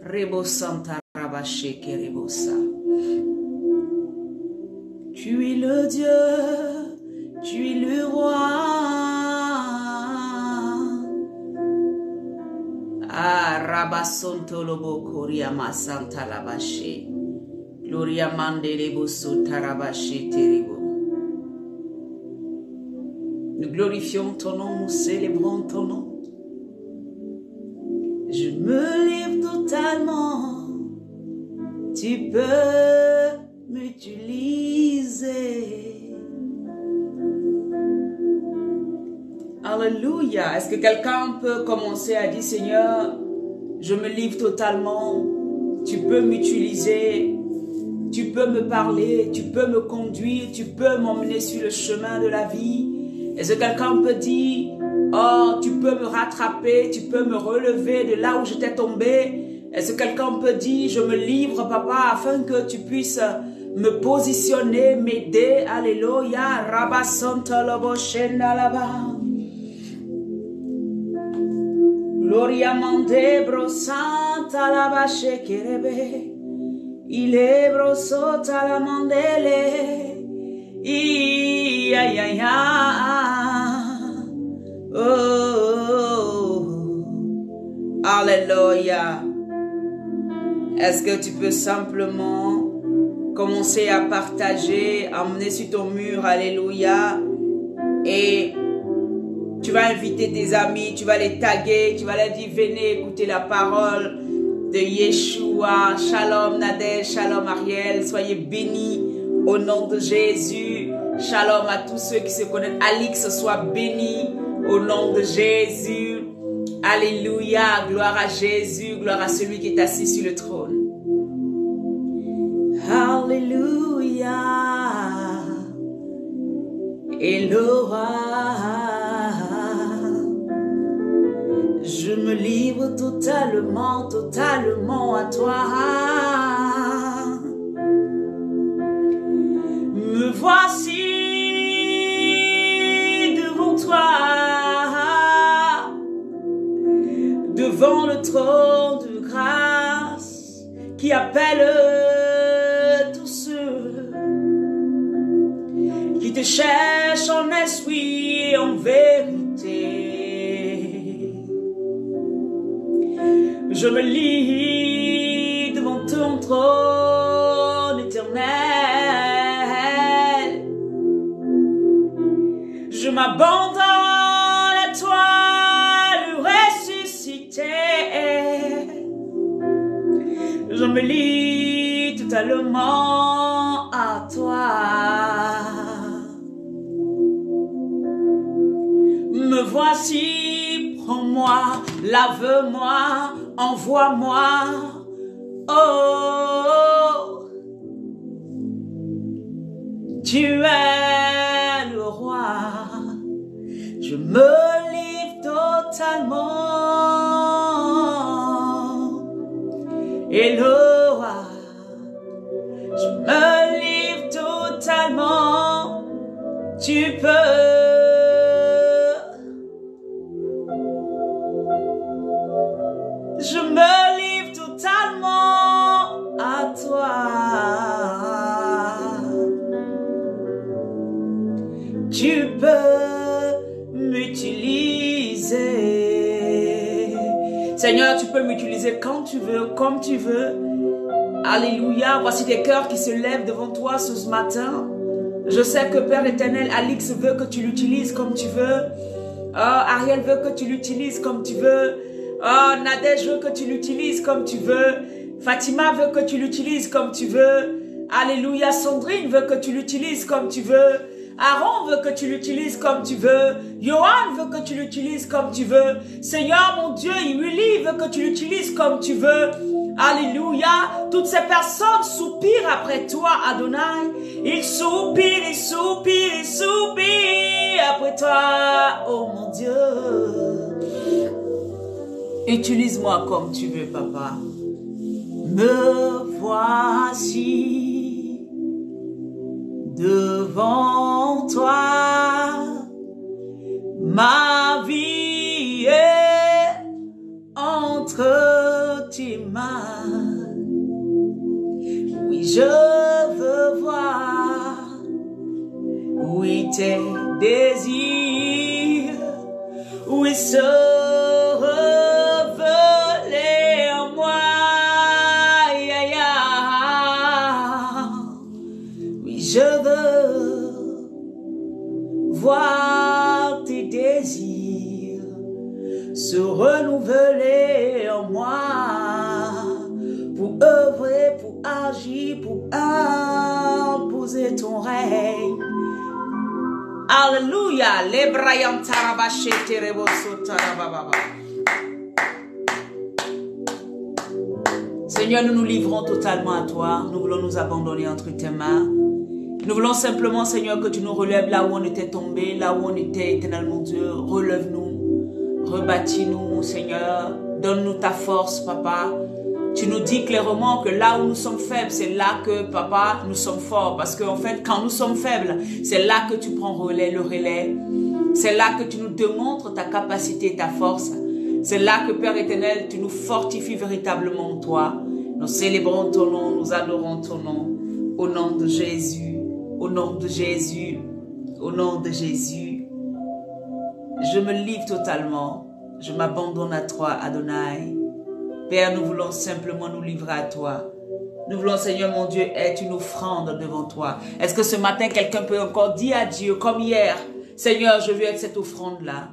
Rebo Santa Rabache Kerebosa. Tu es le Dieu, tu es le roi. Ah, Rabasonto Lobo Koriama Santa Labache. Gloria Mande Lebo Sota Rabache Terebo. Nous glorifions ton nom, nous célébrons ton nom. Je me livre totalement. Tu peux m'utiliser. Alléluia. Est-ce que quelqu'un peut commencer à dire, Seigneur, je me livre totalement. Tu peux m'utiliser. Tu peux me parler. Tu peux me conduire. Tu peux m'emmener sur le chemin de la vie. Est-ce que quelqu'un peut dire, oh, tu peux me rattraper, tu peux me relever de là où j'étais tombé. Est-ce que quelqu'un peut dire, je me livre, papa, afin que tu puisses me positionner, m'aider. Alléluia. Rabba Santa Lobo Shenda Laba. Gloria Mande Bro Santa Laba Shekerebe. Il est Bro Sota la Mandele. Ya ya ya. Oh, alléluia. Est-ce que tu peux simplement commencer à partager, emmener sur ton mur, alléluia, et tu vas inviter tes amis, tu vas les taguer, tu vas leur dire, venez écouter la parole de Yeshua. Shalom Nadège, shalom Ariel, soyez bénis au nom de Jésus. Shalom à tous ceux qui se connaissent. Alix soit béni au nom de Jésus. Alléluia. Gloire à Jésus. Gloire à celui qui est assis sur le trône. Alléluia. Eloha. Je me livre totalement, totalement à toi. Me voici devant toi, devant le trône de grâce qui appelle tous ceux qui te cherchent en esprit et en vérité. Je me lis devant ton trône éternel. Je m'abandonne à toi, le ressuscité. Je me lie totalement à toi. Me voici, prends-moi, lave-moi, envoie-moi. Oh, tu es le roi. Je me livre totalement. Eloha. Je me livre totalement. Tu peux. Je me livre totalement à toi. Tu peux m'utiliser. Seigneur, tu peux m'utiliser quand tu veux, comme tu veux. Alléluia. Voici des cœurs qui se lèvent devant toi ce matin. Je sais que Père éternel, Alix veut que tu l'utilises comme tu veux. Ariel veut que tu l'utilises comme tu veux. Oh, Nadège veut que tu l'utilises comme tu veux. Fatima veut que tu l'utilises comme tu veux. Alléluia. Sandrine veut que tu l'utilises comme tu veux. Aaron veut que tu l'utilises comme tu veux. Johan veut que tu l'utilises comme tu veux. Seigneur mon Dieu, Willy veut que tu l'utilises comme tu veux. Alléluia. Toutes ces personnes soupirent après toi, Adonai. Ils soupirent, ils soupirent, ils soupirent après toi, oh mon Dieu. Utilise-moi comme tu veux, papa. Me voici devant toi. Ma vie est entre tes mains. Oui, je veux voir. Oui, tes désirs. Oui, se révéler en moi. Yeah, yeah. Oui, je veux voir tes désirs se renouveler en moi, pour œuvrer, pour agir, pour imposer ton règne. Alléluia. Seigneur, nous nous livrons totalement à toi. Nous voulons nous abandonner entre tes mains. Nous voulons simplement, Seigneur, que tu nous relèves là où on était tombé, là où on était éternellement Dieu. Relève-nous, rebâtis-nous, Seigneur. Donne-nous ta force, Papa. Tu nous dis clairement que là où nous sommes faibles, c'est là que, Papa, nous sommes forts. Parce qu'en fait, quand nous sommes faibles, c'est là que tu prends le relais. C'est là que tu nous démontres ta capacité et ta force. C'est là que, Père éternel, tu nous fortifies véritablement en toi. Nous célébrons ton nom, nous adorons ton nom. Au nom de Jésus, au nom de Jésus, au nom de Jésus. Je me livre totalement. Je m'abandonne à toi, Adonai. Père, nous voulons simplement nous livrer à toi. Nous voulons, Seigneur mon Dieu, être une offrande devant toi. Est-ce que ce matin, quelqu'un peut encore dire à Dieu, comme hier, Seigneur, je veux être cette offrande-là.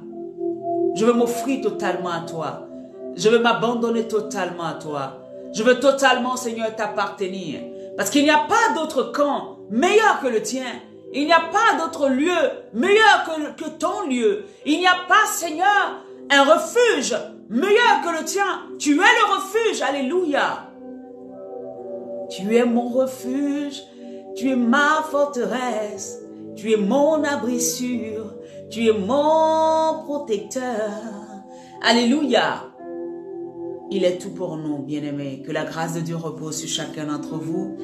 Je veux m'offrir totalement à toi. Je veux m'abandonner totalement à toi. Je veux totalement, Seigneur, t'appartenir. Parce qu'il n'y a pas d'autre camp meilleur que le tien. Il n'y a pas d'autre lieu meilleur que ton lieu. Il n'y a pas, Seigneur, un refuge meilleur que le tien. Tu es le refuge. Alléluia. Tu es mon refuge. Tu es ma forteresse. Tu es mon abri sûr. Tu es mon protecteur. Alléluia. Il est tout pour nous, bien-aimés. Que la grâce de Dieu repose sur chacun d'entre vous.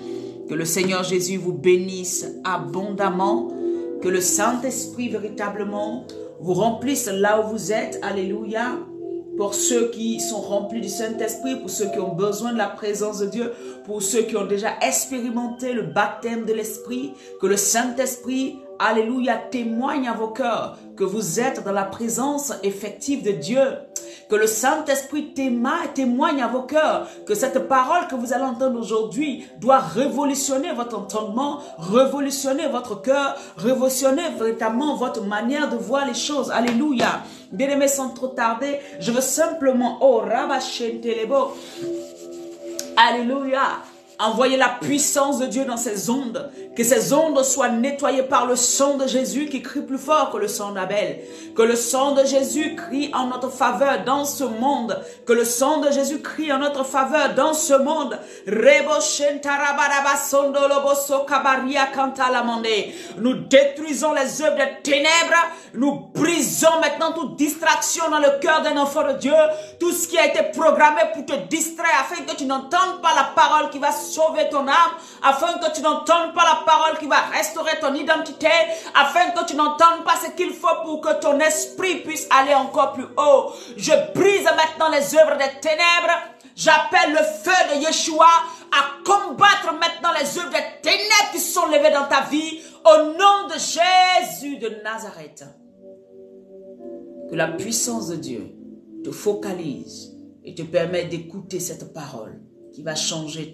Que le Seigneur Jésus vous bénisse abondamment. Que le Saint-Esprit véritablement vous remplisse là où vous êtes. Alléluia. Pour ceux qui sont remplis du Saint-Esprit, pour ceux qui ont besoin de la présence de Dieu, pour ceux qui ont déjà expérimenté le baptême de l'Esprit, que le Saint-Esprit, alléluia, témoigne à vos cœurs que vous êtes dans la présence effective de Dieu. Que le Saint-Esprit témoigne à vos cœurs que cette parole que vous allez entendre aujourd'hui doit révolutionner votre entendement, révolutionner votre cœur, révolutionner véritablement votre manière de voir les choses. Alléluia. Bien-aimés, sans trop tarder, je veux simplement, oh, Rabachentelebo, alléluia, envoyer la puissance de Dieu dans ces ondes. Que ces ondes soient nettoyées par le sang de Jésus qui crie plus fort que le sang d'Abel. Que le sang de Jésus crie en notre faveur dans ce monde. Que le sang de Jésus crie en notre faveur dans ce monde. Nous détruisons les œuvres des ténèbres. Nous brisons maintenant toute distraction dans le cœur d'un enfant de Dieu. Tout ce qui a été programmé pour te distraire afin que tu n'entendes pas la parole qui va sauver ton âme. Afin que tu n'entendes pas la parole qui va restaurer ton identité, afin que tu n'entendes pas ce qu'il faut pour que ton esprit puisse aller encore plus haut. Je brise maintenant les œuvres des ténèbres. J'appelle le feu de Yeshua à combattre maintenant les œuvres des ténèbres qui sont levées dans ta vie au nom de Jésus de Nazareth. Que la puissance de Dieu te focalise et te permette d'écouter cette parole qui va changer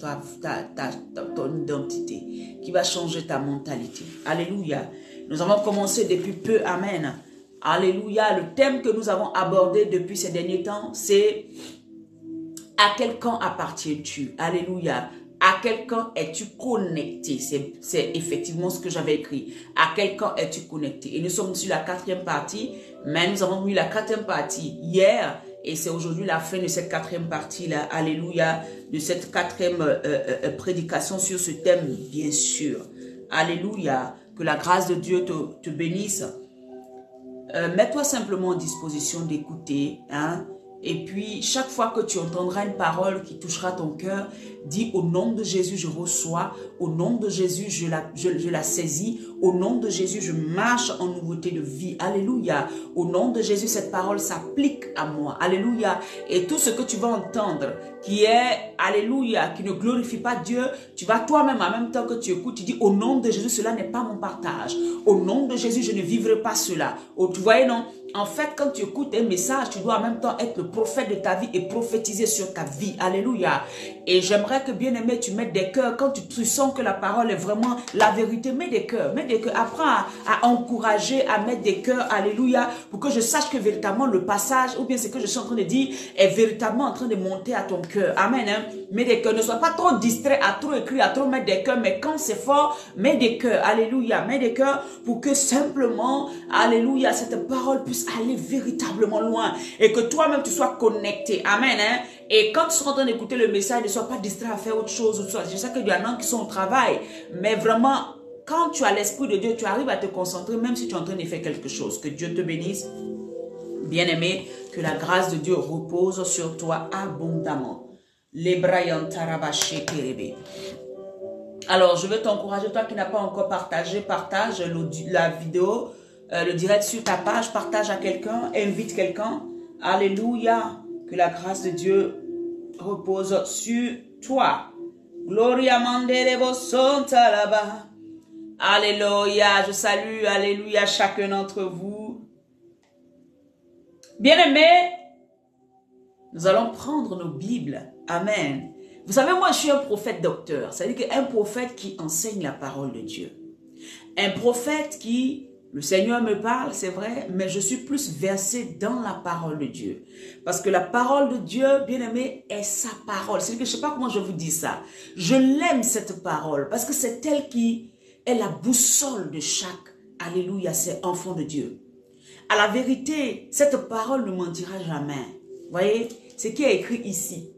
ton identité, qui va changer ta mentalité. Alléluia. Nous avons commencé depuis peu, amen. Alléluia. Le thème que nous avons abordé depuis ces derniers temps, c'est à quel camp appartiens-tu? Alléluia. À quel camp es-tu connecté? C'est effectivement ce que j'avais écrit. À quel camp es-tu connecté? Et nous sommes sur la 4e partie, mais nous avons mis la 4e partie hier. Et c'est aujourd'hui la fin de cette 4e partie-là, alléluia, de cette 4e prédication sur ce thème, bien sûr. Alléluia, que la grâce de Dieu te bénisse. Mets-toi simplement en disposition d'écouter, hein, Et puis, chaque fois que tu entendras une parole qui touchera ton cœur, dis au nom de Jésus, je reçois. Au nom de Jésus, je la saisis. Au nom de Jésus, je marche en nouveauté de vie. Alléluia. Au nom de Jésus, cette parole s'applique à moi. Alléluia. Et tout ce que tu vas entendre qui est, alléluia, qui ne glorifie pas Dieu, tu vas toi-même, en même temps que tu écoutes, tu dis au nom de Jésus, cela n'est pas mon partage. Au nom de Jésus, je ne vivrai pas cela. Oh, tu voyais, non? En fait, quand tu écoutes un message, tu dois en même temps être le prophète de ta vie et prophétiser sur ta vie. Alléluia. Et j'aimerais que, bien aimé, tu mettes des cœurs. Quand tu sens que la parole est vraiment la vérité, mets des cœurs. Mets des cœurs. Apprends à encourager, à mettre des cœurs. Alléluia. Pour que je sache que véritablement le passage, ou bien ce que je suis en train de dire, est véritablement en train de monter à ton cœur. Amen. Hein? Mets des cœurs. Ne sois pas trop distrait à trop écrire, à trop mettre des cœurs. Mais quand c'est fort, mets des cœurs. Alléluia. Mets des cœurs pour que simplement, alléluia, cette parole puisse aller véritablement loin et que toi-même tu sois connecté. Amen. Hein? Et quand tu seras en train d'écouter le message, ne sois pas distrait à faire autre chose. Je sais qu'il y en a qui sont au travail, mais vraiment, quand tu as l'Esprit de Dieu, tu arrives à te concentrer, même si tu es en train de faire quelque chose. Que Dieu te bénisse. Bien-aimé, que la grâce de Dieu repose sur toi abondamment. Alors, je veux t'encourager, toi qui n'as pas encore partagé, partage la vidéo, le direct sur ta page, partage à quelqu'un, invite quelqu'un. Alléluia. Que la grâce de Dieu repose sur toi. Gloria manderebo sonta là-bas. Alléluia. Je salue, alléluia, chacun d'entre vous. Bien-aimés, nous allons prendre nos Bibles. Amen. Vous savez, moi, je suis un prophète docteur. C'est-à-dire qu'un prophète qui enseigne la parole de Dieu. Un prophète qui... Le Seigneur me parle, c'est vrai, mais je suis plus versé dans la parole de Dieu. Parce que la parole de Dieu, bien-aimé, est sa parole. C'est que je ne sais pas comment je vous dis ça. Je l'aime, cette parole, parce que c'est elle qui est la boussole de chaque, alléluia, c'est enfant de Dieu. À la vérité, cette parole ne mentira jamais. Vous voyez, ce qui est écrit ici,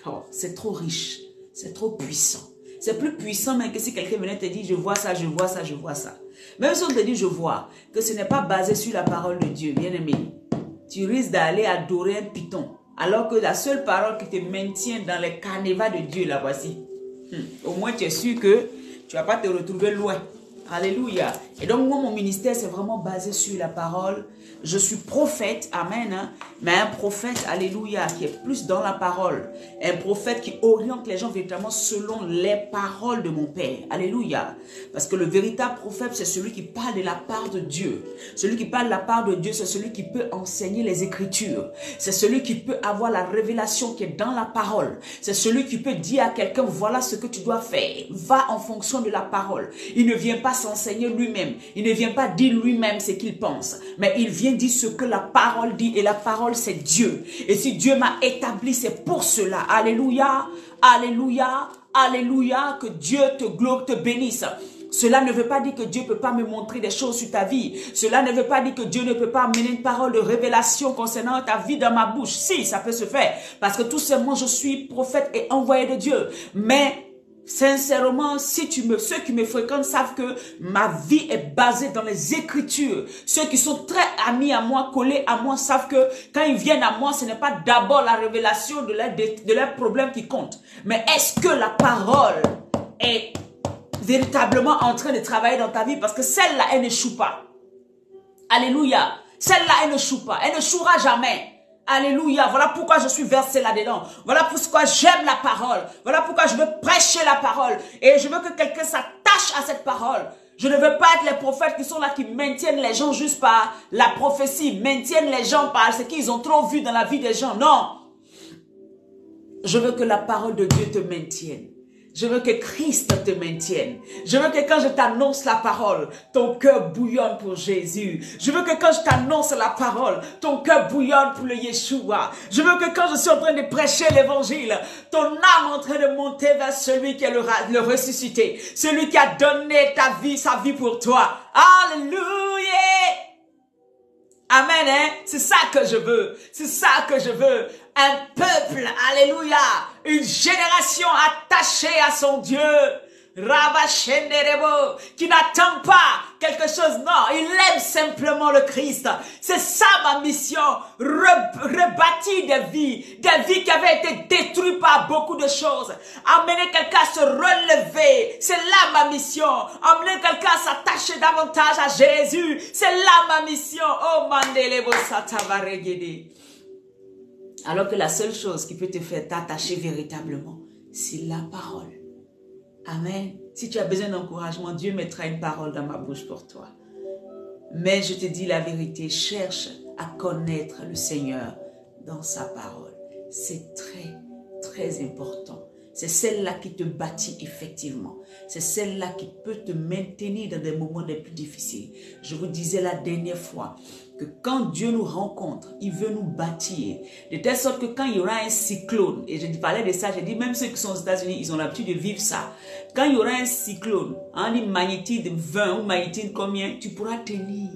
oh, c'est trop riche, c'est trop puissant. C'est plus puissant même que si quelqu'un venait te dire, je vois ça, je vois ça, je vois ça. Même si on te dit, je vois, que ce n'est pas basé sur la parole de Dieu, bien aimé, tu risques d'aller adorer un python. Alors que la seule parole qui te maintient dans les carnivals de Dieu, la voici. Au moins, tu es sûr que tu ne vas pas te retrouver loin. Alléluia. Et donc, moi, mon ministère, c'est vraiment basé sur la parole. Je suis prophète, amen, hein, mais un prophète, alléluia, qui est plus dans la parole. Un prophète qui oriente les gens véritablement selon les paroles de mon Père. Alléluia. Parce que le véritable prophète, c'est celui qui parle de la part de Dieu. Celui qui parle de la part de Dieu, c'est celui qui peut enseigner les Écritures. C'est celui qui peut avoir la révélation qui est dans la parole. C'est celui qui peut dire à quelqu'un, voilà ce que tu dois faire. Va en fonction de la parole. Il ne vient pas s'enseigner lui-même. Il ne vient pas dire lui-même ce qu'il pense. Mais il vient dire ce que la parole dit. Et la parole, c'est Dieu. Et si Dieu m'a établi, c'est pour cela. Alléluia. Alléluia. Alléluia. Que Dieu te bénisse. Cela ne veut pas dire que Dieu ne peut pas me montrer des choses sur ta vie. Cela ne veut pas dire que Dieu ne peut pas amener une parole de révélation concernant ta vie dans ma bouche. Si, ça peut se faire. Parce que tout simplement, je suis prophète et envoyé de Dieu. Mais sincèrement, ceux qui me fréquentent savent que ma vie est basée dans les Écritures. Ceux qui sont très amis à moi, collés à moi, savent que quand ils viennent à moi, ce n'est pas d'abord la révélation de leurs problèmes qui compte. Mais est-ce que la parole est véritablement en train de travailler dans ta vie? Parce que celle-là, elle n'échoue pas. Alléluia. Celle-là, elle n'échoue pas. Elle n'échouera jamais. Alléluia. Voilà pourquoi je suis versé là-dedans. Voilà pourquoi j'aime la parole. Voilà pourquoi je veux prêcher la parole. Et je veux que quelqu'un s'attache à cette parole. Je ne veux pas être les prophètes qui sont là, qui maintiennent les gens juste par la prophétie, maintiennent les gens par ce qu'ils ont trop vu dans la vie des gens. Non. Je veux que la parole de Dieu te maintienne. Je veux que Christ te maintienne. Je veux que quand je t'annonce la parole, ton cœur bouillonne pour Jésus. Je veux que quand je t'annonce la parole, ton cœur bouillonne pour le Yeshua. Je veux que quand je suis en train de prêcher l'évangile, ton âme est en train de monter vers celui qui est le ressuscité. Celui qui a donné sa vie pour toi. Alléluia! Amen, hein? C'est ça que je veux. C'est ça que je veux. Un peuple, alléluia. Une génération attachée à son Dieu. Rabashenderebo, qui n'attend pas quelque chose. Non, il aime simplement le Christ. C'est ça ma mission. Rebâtir des vies qui avaient été détruites par beaucoup de choses. Amener quelqu'un à se relever. C'est là ma mission. Amener quelqu'un à s'attacher davantage à Jésus. C'est là ma mission. Oh Mandelebo Satavaregede. Alors que la seule chose qui peut te faire t'attacher véritablement, c'est la parole. Amen. Si tu as besoin d'encouragement, Dieu mettra une parole dans ma bouche pour toi. Mais je te dis la vérité, cherche à connaître le Seigneur dans sa parole. C'est très, très important. C'est celle-là qui te bâtit effectivement. C'est celle-là qui peut te maintenir dans des moments les plus difficiles. Je vous disais la dernière fois que quand Dieu nous rencontre, il veut nous bâtir. De telle sorte que quand il y aura un cyclone, et je parlais de ça, j'ai dit même ceux qui sont aux États-Unis, ils ont l'habitude de vivre ça. Quand il y aura un cyclone, on dit magnitude 20 ou magnitude combien, tu pourras tenir.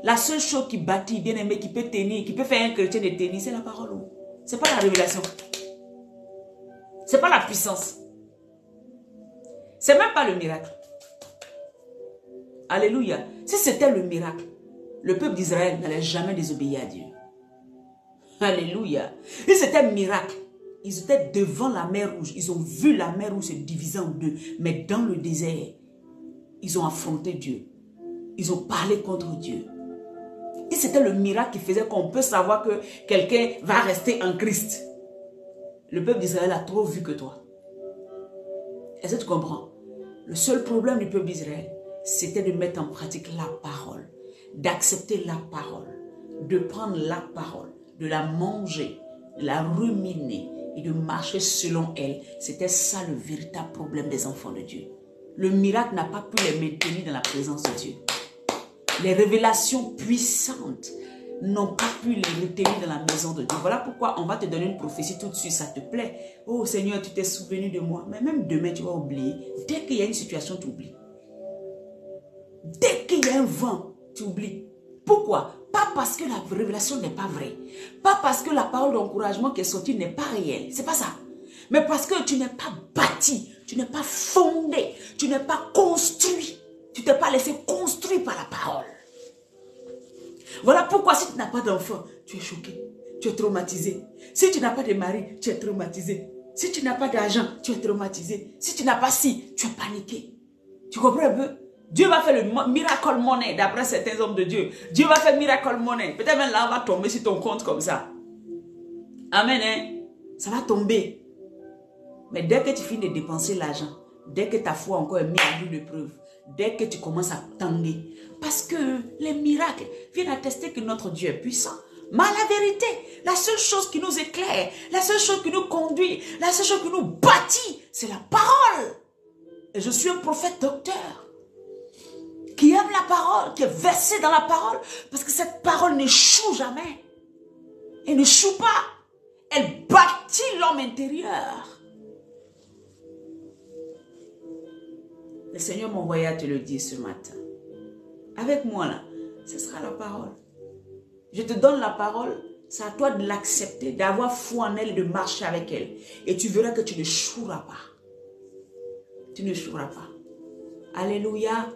La seule chose qui bâtit, bien aimé, qui peut tenir, qui peut faire un chrétien de tenir, c'est la parole. C'est pas la révélation. C'est pas la puissance. C'est même pas le miracle. Alléluia. Si c'était le miracle, le peuple d'Israël n'allait jamais désobéir à Dieu. Alléluia. Si c'était un miracle, ils étaient devant la mer Rouge. Ils ont vu la mer Rouge se diviser en deux. Mais dans le désert, ils ont affronté Dieu. Ils ont parlé contre Dieu. Et c'était le miracle qui faisait qu'on peut savoir que quelqu'un va rester en Christ. Le peuple d'Israël a trop vu que toi. Est-ce que tu comprends? Le seul problème du peuple d'Israël, c'était de mettre en pratique la parole, d'accepter la parole, de prendre la parole, de la manger, de la ruminer et de marcher selon elle. C'était ça le véritable problème des enfants de Dieu. Le miracle n'a pas pu les maintenir dans la présence de Dieu. Les révélations puissantes n'ont pas pu les retenir dans la maison de Dieu. Voilà pourquoi on va te donner une prophétie tout de suite, ça te plaît. Oh Seigneur, tu t'es souvenu de moi. Mais même demain, tu vas oublier. Dès qu'il y a une situation, tu oublies. Dès qu'il y a un vent, tu oublies. Pourquoi? Pas parce que la révélation n'est pas vraie. Pas parce que la parole d'encouragement qui est sortie n'est pas réelle. C'est pas ça. Mais parce que tu n'es pas bâti, tu n'es pas fondé, tu n'es pas construit. Tu t'es pas laissé construire par la parole. Voilà pourquoi si tu n'as pas d'enfant, tu es choqué, tu es traumatisé. Si tu n'as pas de mari, tu es traumatisé. Si tu n'as pas d'argent, tu es traumatisé. Si tu n'as pas ci, tu es paniqué. Tu comprends un peu? Dieu va faire le miracle money d'après certains hommes de Dieu. Dieu va faire miracle money. Peut-être même là, on va tomber sur ton compte comme ça. Amen, hein? Ça va tomber. Mais dès que tu finis de dépenser l'argent, dès que ta foi encore est mise à rude épreuve, dès que tu commences à tanguer, parce que les miracles viennent attester que notre Dieu est puissant. Mais la vérité, la seule chose qui nous éclaire, la seule chose qui nous conduit, la seule chose qui nous bâtit, c'est la parole. Et je suis un prophète docteur qui aime la parole, qui est versé dans la parole, parce que cette parole n'échoue jamais. Elle n'échoue pas. Elle bâtit l'homme intérieur. Le Seigneur m'a envoyé à te le dire ce matin. Avec moi là, ce sera la parole. Je te donne la parole, c'est à toi de l'accepter, d'avoir foi en elle et de marcher avec elle. Et tu verras que tu ne échoueras pas. Tu ne échoueras pas. Alléluia,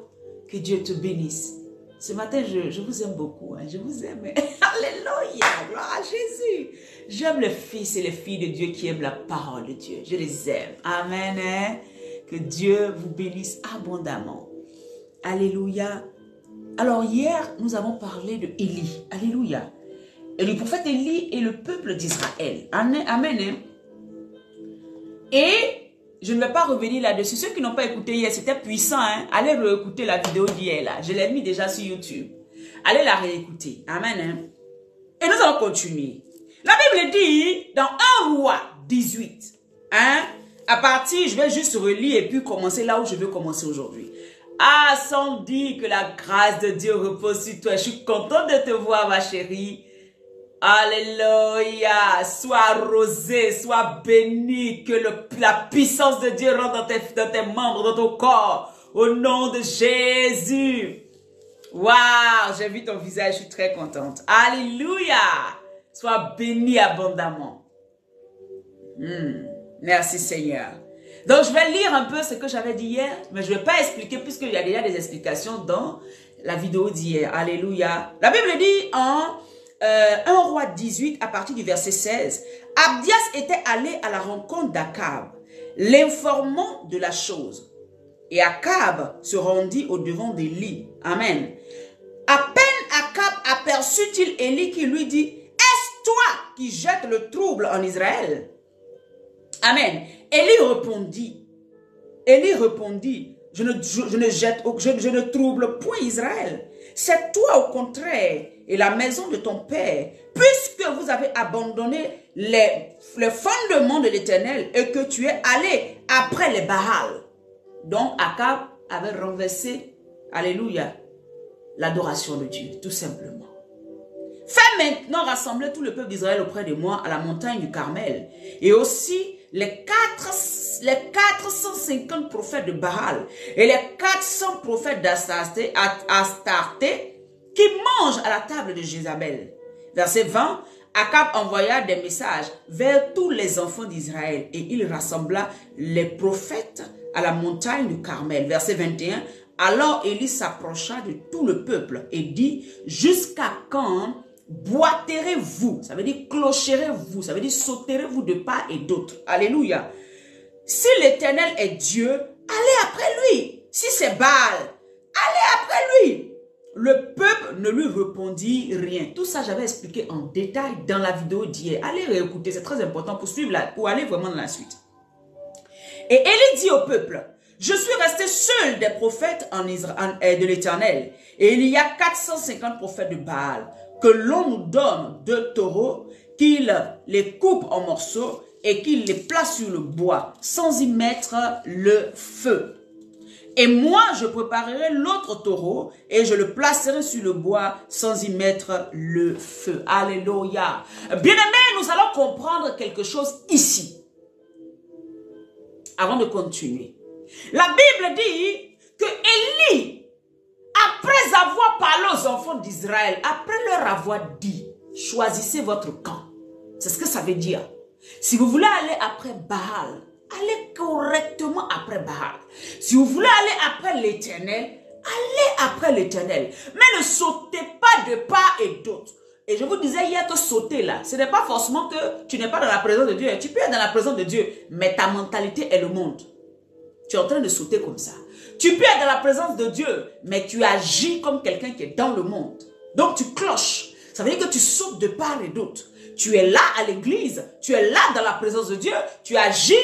que Dieu te bénisse. Ce matin, je vous aime beaucoup, hein, je vous aime. Alléluia, gloire à Jésus. J'aime les fils et les filles de Dieu qui aiment la parole de Dieu. Je les aime. Amen. Hein? Que Dieu vous bénisse abondamment. Alléluia. Alors hier, nous avons parlé de Élie. Alléluia. Et le prophète Élie et le peuple d'Israël. Amen. Amen. Et je ne vais pas revenir là-dessus. Ceux qui n'ont pas écouté hier, c'était puissant. Hein? Allez réécouter la vidéo d'hier là. Je l'ai mis déjà sur YouTube. Allez la réécouter. Amen. Hein? Et nous allons continuer. La Bible dit dans 1 Roi 18. Hein? À partir, je vais juste relire et puis commencer là où je veux commencer aujourd'hui. Ah, sans dire que la grâce de Dieu repose sur toi. Je suis contente de te voir, ma chérie. Alléluia. Sois arrosé, sois béni. Que la puissance de Dieu rentre dans tes membres, dans ton corps. Au nom de Jésus. Waouh, j'ai vu ton visage, je suis très contente. Alléluia. Sois béni abondamment. Merci Seigneur. Donc je vais lire un peu ce que j'avais dit hier, mais je ne vais pas expliquer puisqu'il y a déjà des explications dans la vidéo d'hier. Alléluia. La Bible dit en 1 Roi 18, à partir du verset 16, Abdias était allé à la rencontre d'Akab, l'informant de la chose. Et Akab se rendit au devant d'Élie. Amen. À peine Akab aperçut-il Élie qui lui dit, est-ce toi qui jettes le trouble en Israël? Amen. Élie répondit, je ne trouble point Israël. C'est toi au contraire et la maison de ton père, puisque vous avez abandonné les fondements de l'Éternel et que tu es allé après les Baals. Donc Akab avait renversé, alléluia, l'adoration de Dieu, tout simplement. Fais maintenant rassembler tout le peuple d'Israël auprès de moi à la montagne du Carmel et aussi les 450 prophètes de Baal et les 400 prophètes d'Astarté qui mangent à la table de Jézabel. Verset 20, Akab envoya des messages vers tous les enfants d'Israël et il rassembla les prophètes à la montagne du Carmel. Verset 21, alors Élie s'approcha de tout le peuple et dit, jusqu'à quand boiterez-vous? Ça veut dire clocherez-vous, ça veut dire sauterez-vous de part et d'autre. Alléluia. Si l'Éternel est Dieu, allez après lui. Si c'est Baal, allez après lui. Le peuple ne lui répondit rien. Tout ça, j'avais expliqué en détail dans la vidéo d'hier. Allez réécouter, c'est très important pour suivre pour aller vraiment dans la suite. Et Élie dit au peuple, je suis resté seul des prophètes de l'Éternel. Et il y a 450 prophètes de Baal. Que l'on nous donne 2 taureaux, qu'il les coupe en morceaux et qu'il les place sur le bois, sans y mettre le feu. Et moi, je préparerai l'autre taureau et je le placerai sur le bois, sans y mettre le feu. Alléluia. Bien-aimés, nous allons comprendre quelque chose ici. Avant de continuer. La Bible dit que Élie, après avoir parlé aux enfants d'Israël, après leur avoir dit, choisissez votre camp. C'est ce que ça veut dire. Si vous voulez aller après Baal, allez correctement après Baal. Si vous voulez aller après l'Éternel, allez après l'Éternel. Mais ne sautez pas de part et d'autre. Et je vous disais hier que sauter là, ce n'est pas forcément que tu n'es pas dans la présence de Dieu. Tu peux être dans la présence de Dieu, mais ta mentalité est le monde. Tu es en train de sauter comme ça. Tu peux être dans la présence de Dieu, mais tu agis comme quelqu'un qui est dans le monde. Donc tu cloches. Ça veut dire que tu sautes de part et d'autre. Tu es là à l'église, tu es là dans la présence de Dieu, tu agis,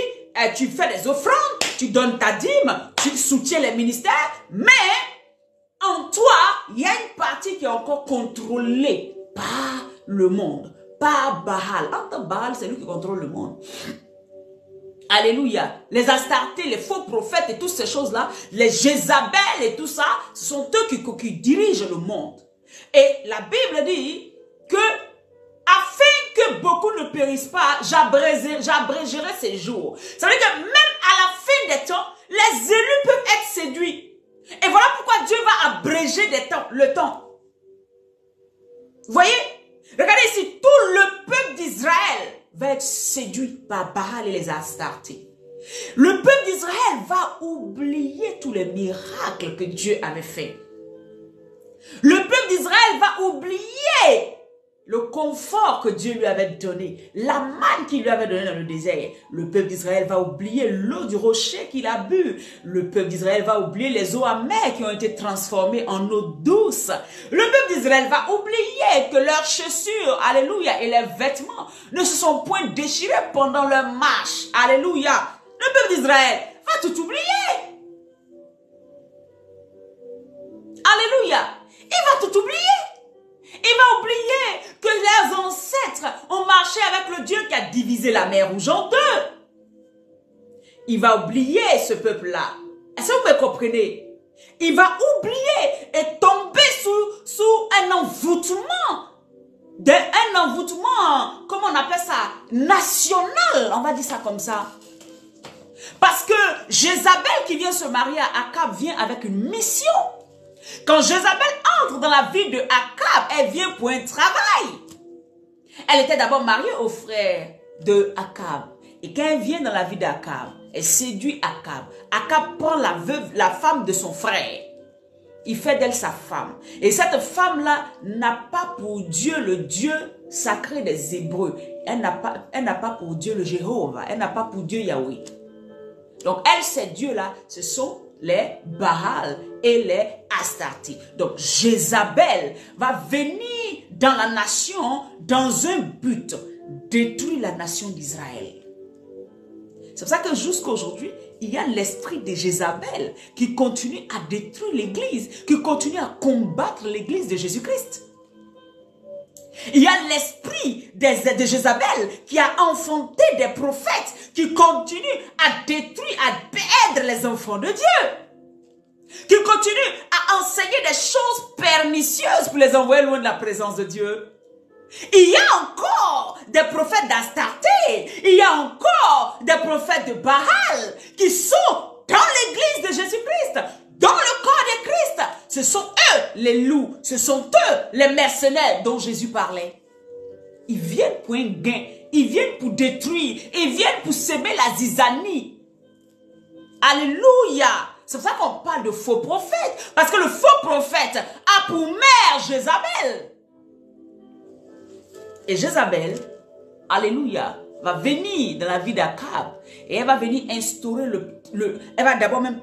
tu fais des offrandes, tu donnes ta dîme, tu soutiens les ministères, mais en toi, il y a une partie qui est encore contrôlée par le monde, par Baal. Entre Baal, c'est lui qui contrôle le monde. Alléluia. Les Astartés, les faux prophètes et toutes ces choses-là, les Jézabel et tout ça, ce sont eux qui dirigent le monde. Et la Bible dit que afin que beaucoup ne périssent pas, j'abrégerai ces jours. Ça veut dire que même à la fin des temps, les élus peuvent être séduits. Et voilà pourquoi Dieu va abréger le temps. Vous voyez? Regardez ici, tout le peuple d'Israël va être séduit par Baal et les Astartés. Le peuple d'Israël va oublier tous les miracles que Dieu avait faits. Le peuple d'Israël va oublier le confort que Dieu lui avait donné, la manne qu'il lui avait donnée dans le désert. Le peuple d'Israël va oublier l'eau du rocher qu'il a bu. Le peuple d'Israël va oublier les eaux amères qui ont été transformées en eau douce. Le peuple d'Israël va oublier que leurs chaussures, alléluia, et les vêtements ne se sont point déchirés pendant leur marche. Alléluia. Le peuple d'Israël va tout oublier. Alléluia. Il va tout oublier. Il va oublier que leurs ancêtres ont marché avec le Dieu qui a divisé la mer Rouge en deux. Il va oublier ce peuple-là. Est-ce que vous me comprenez? Il va oublier et tomber sous un envoûtement. Un envoûtement, comment on appelle ça? National, on va dire ça comme ça. Parce que Jézabel qui vient se marier à Akab vient avec une mission. Quand Jézabel entre dans la vie de Akab, elle vient pour un travail. Elle était d'abord mariée au frère de Akab. Et quand elle vient dans la vie d'Akab, elle séduit Akab. Akab prend la femme de son frère. il fait d'elle sa femme. Et cette femme-là n'a pas pour Dieu le Dieu sacré des Hébreux. Elle n'a pas pour Dieu le Jéhovah. Elle n'a pas pour Dieu Yahweh. Donc elle, ces dieux-là, ce sont les Baal et les Astarté. Donc Jézabel va venir dans la nation dans un but, détruire la nation d'Israël. C'est pour ça que jusqu'à aujourd'hui, il y a l'esprit de Jézabel qui continue à détruire l'église, qui continue à combattre l'église de Jésus-Christ. Il y a l'esprit de Jézabel qui a enfanté des prophètes qui continuent à détruire, à perdre les enfants de Dieu. Qui continuent à enseigner des choses pernicieuses pour les envoyer loin de la présence de Dieu. Il y a encore des prophètes d'Astarté, il y a encore des prophètes de Baal qui sont dans l'église de Jésus-Christ, dans le corps de Christ. Ce sont eux les loups, ce sont eux les mercenaires dont Jésus parlait. Ils viennent pour un gain, ils viennent pour détruire, ils viennent pour semer la zizanie. Alléluia! C'est pour ça qu'on parle de faux prophètes, parce que le faux prophète a pour mère Jézabel. Et Jézabel, alléluia, va venir dans la vie d'Akab et elle va venir instaurer elle va d'abord même,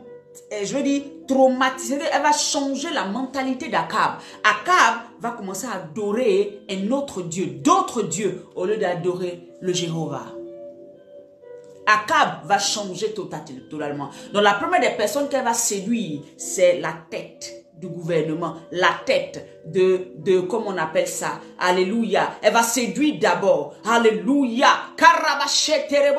je veux dire, traumatiser, elle va changer la mentalité d'Akab. Akab va commencer à adorer un autre Dieu, d'autres dieux, au lieu d'adorer le Jéhovah. Akab va changer totalement. Donc la première des personnes qu'elle va séduire, c'est la tête du gouvernement, la tête de comment on appelle ça, alléluia. Elle va séduire d'abord, alléluia, elle va séduire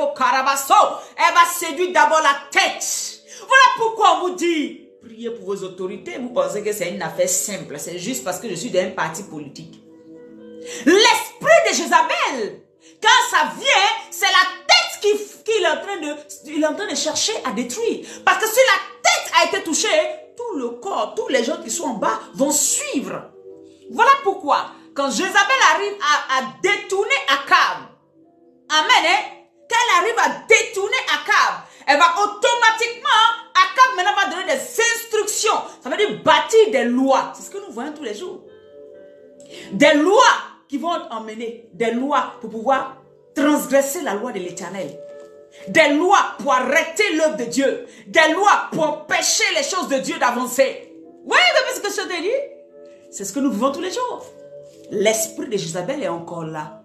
d'abord la tête. Voilà pourquoi on vous dit, priez pour vos autorités. Vous pensez que c'est une affaire simple, c'est juste parce que je suis d'un parti politique. L'esprit de Jézabel, quand ça vient, c'est la tête qu'il est en train de chercher à détruire. Parce que si la tête a été touchée, tout le corps, tous les gens qui sont en bas vont suivre. Voilà pourquoi, quand Jézabel arrive à détourner Akab, amen, hein, quand elle arrive à détourner Akab, elle va automatiquement, Akab maintenant va donner des instructions. Ça veut dire bâtir des lois. C'est ce que nous voyons tous les jours. Des lois qui vont emmener, des lois pour pouvoir transgresser la loi de l'Éternel. Des lois pour arrêter l'œuvre de Dieu. Des lois pour empêcher les choses de Dieu d'avancer. Oui, vous avez ce que je te dis? C'est ce que nous vivons tous les jours. L'esprit de Jézabel est encore là.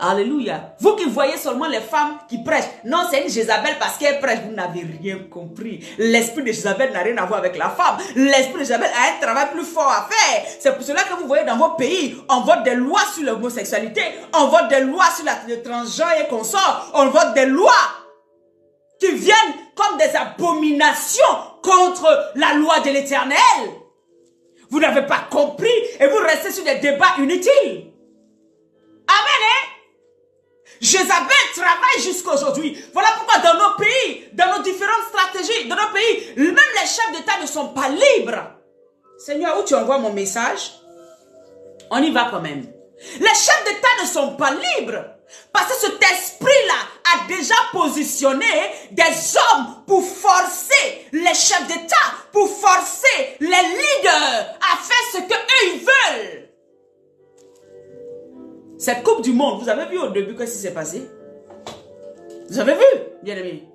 Alléluia. Vous qui voyez seulement les femmes qui prêchent. Non, c'est une Jézabel parce qu'elle prêche. Vous n'avez rien compris. L'esprit de Jézabel n'a rien à voir avec la femme. L'esprit de Jézabel a un travail plus fort à faire. C'est pour cela que vous voyez dans vos pays, on vote des lois sur l'homosexualité. On vote des lois sur le transgenre et consorts. On vote des lois qui viennent comme des abominations contre la loi de l'Éternel. Vous n'avez pas compris et vous restez sur des débats inutiles. Amen, hein? Jézabel travaille jusqu'à aujourd'hui. Voilà pourquoi dans nos pays, dans nos différentes stratégies, dans nos pays, même les chefs d'État ne sont pas libres. Seigneur, où tu envoies mon message? On y va quand même. Les chefs d'État ne sont pas libres. Parce que cet esprit-là a déjà positionné des hommes pour forcer les chefs d'État, pour forcer les leaders à faire ce qu'eux ils veulent. Cette Coupe du Monde, vous avez vu au début qu'est-ce qui s'est passé? Vous avez vu, bien aimé?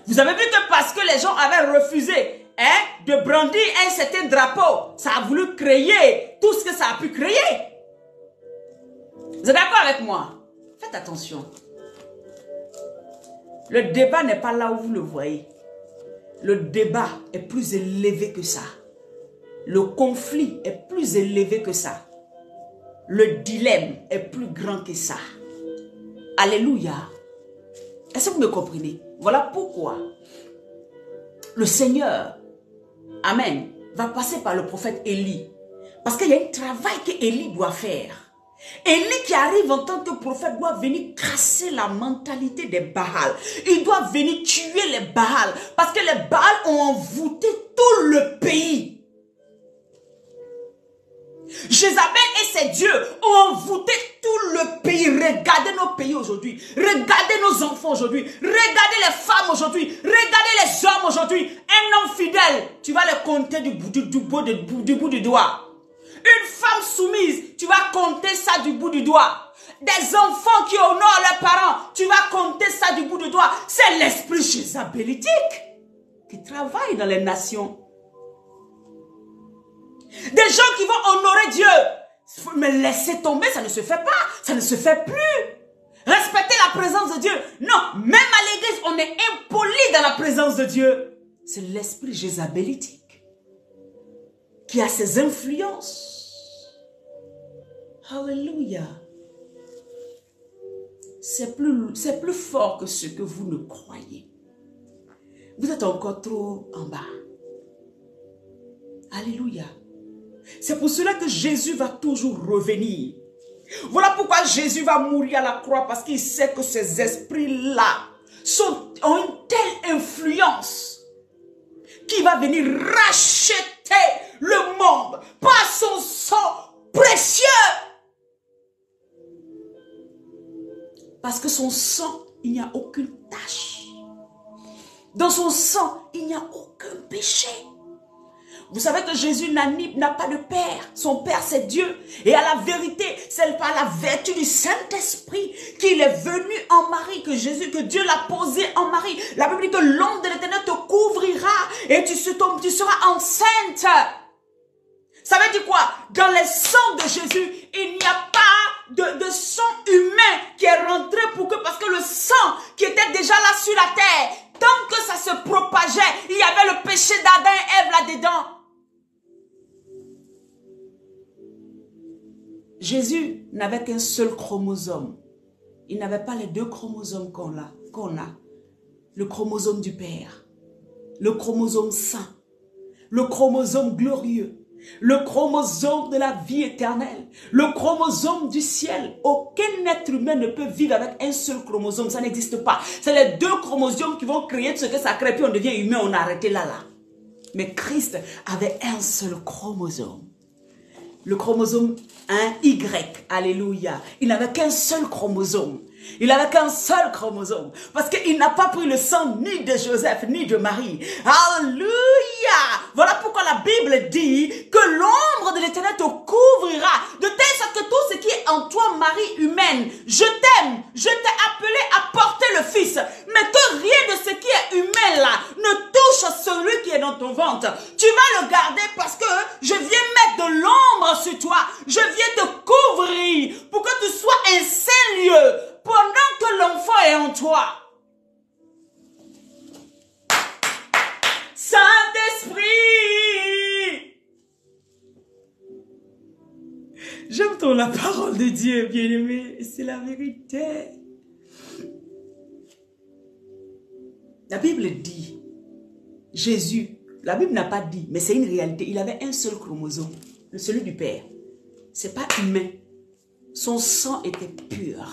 Vous avez vu que parce que les gens avaient refusé de brandir un certain drapeau, ça a voulu créer tout ce que ça a pu créer. Vous êtes d'accord avec moi? Faites attention. Le débat n'est pas là où vous le voyez. Le débat est plus élevé que ça. Le conflit est plus élevé que ça. Le dilemme est plus grand que ça. Alléluia. Est-ce que vous me comprenez? Voilà pourquoi le Seigneur, amen, va passer par le prophète Élie. Parce qu'il y a un travail que Élie doit faire. Élie qui arrive en tant que prophète doit venir casser la mentalité des Baals. Il doit venir tuer les Baals. Parce que les Baals ont envoûté tout le pays. Jézabel et ses dieux ont envoûté tout le pays. Regardez nos pays aujourd'hui. Regardez nos enfants aujourd'hui. Regardez les femmes aujourd'hui. Regardez les hommes aujourd'hui. Un homme fidèle, tu vas le compter du bout du doigt. Une femme soumise, tu vas compter ça du bout du doigt. Des enfants qui honorent leurs parents, tu vas compter ça du bout du doigt. C'est l'esprit jézabélitique qui travaille dans les nations. Des gens qui vont honorer Dieu. Mais laisser tomber, ça ne se fait pas. Ça ne se fait plus. Respecter la présence de Dieu. Non, même à l'église, on est impoli dans la présence de Dieu. C'est l'esprit jézabélitique qui a ses influences. Alléluia. C'est plus fort que ce que vous ne croyez. Vous êtes encore trop en bas. Alléluia. C'est pour cela que Jésus va toujours revenir. Voilà pourquoi Jésus va mourir à la croix, parce qu'il sait que ces esprits-là ont une telle influence qui va venir racheter le monde par son sang précieux. Parce que son sang, il n'y a aucune tache. Dans son sang, il n'y a aucun péché. Vous savez que Jésus n'a pas de père. Son père, c'est Dieu. Et à la vérité, c'est par la vertu du Saint-Esprit qu'il est venu en Marie, que Dieu l'a posé en Marie. La Bible dit que l'ombre de l'Éternel te couvrira et tu seras enceinte. Ça veut dire quoi? Dans les sangs de Jésus, il n'y a pas de sang humain qui est rentré parce que le sang qui était déjà là sur la terre, tant que ça se propageait, il y avait le péché d'Adam et Ève là-dedans. Jésus n'avait qu'un seul chromosome. Il n'avait pas les 2 chromosomes qu'on a. Le chromosome du Père, le chromosome saint, le chromosome glorieux, le chromosome de la vie éternelle, le chromosome du ciel. Aucun être humain ne peut vivre avec un seul chromosome, ça n'existe pas. C'est les 2 chromosomes qui vont créer ce que ça crée, puis on devient humain, on a arrêté là. Mais Christ avait un seul chromosome. Le chromosome 1Y, alléluia. Il n'avait qu'un seul chromosome. Il n'avait qu'un seul chromosome. Parce qu'il n'a pas pris le sang ni de Joseph, ni de Marie. Alléluia. Voilà pourquoi la Bible dit que l'ombre de l'Éternel te couvrira. De telle sorte que tout ce qui est en toi, Marie humaine, je t'aime. Je t'ai appelé à porter le Fils. Mais que rien de ce qui est humain là ne touche celui qui est dans ton ventre. Tu vas le garder parce que je viens mettre de l'ombre sur toi. Je viens te couvrir pour que tu sois un saint lieu. Pendant que l'enfant est en toi. Saint-Esprit. J'aime la parole de Dieu, bien-aimé. C'est la vérité. La Bible dit, Jésus, la Bible n'a pas dit, mais c'est une réalité. Il avait un seul chromosome, celui du Père. C'est pas humain. Son sang était pur.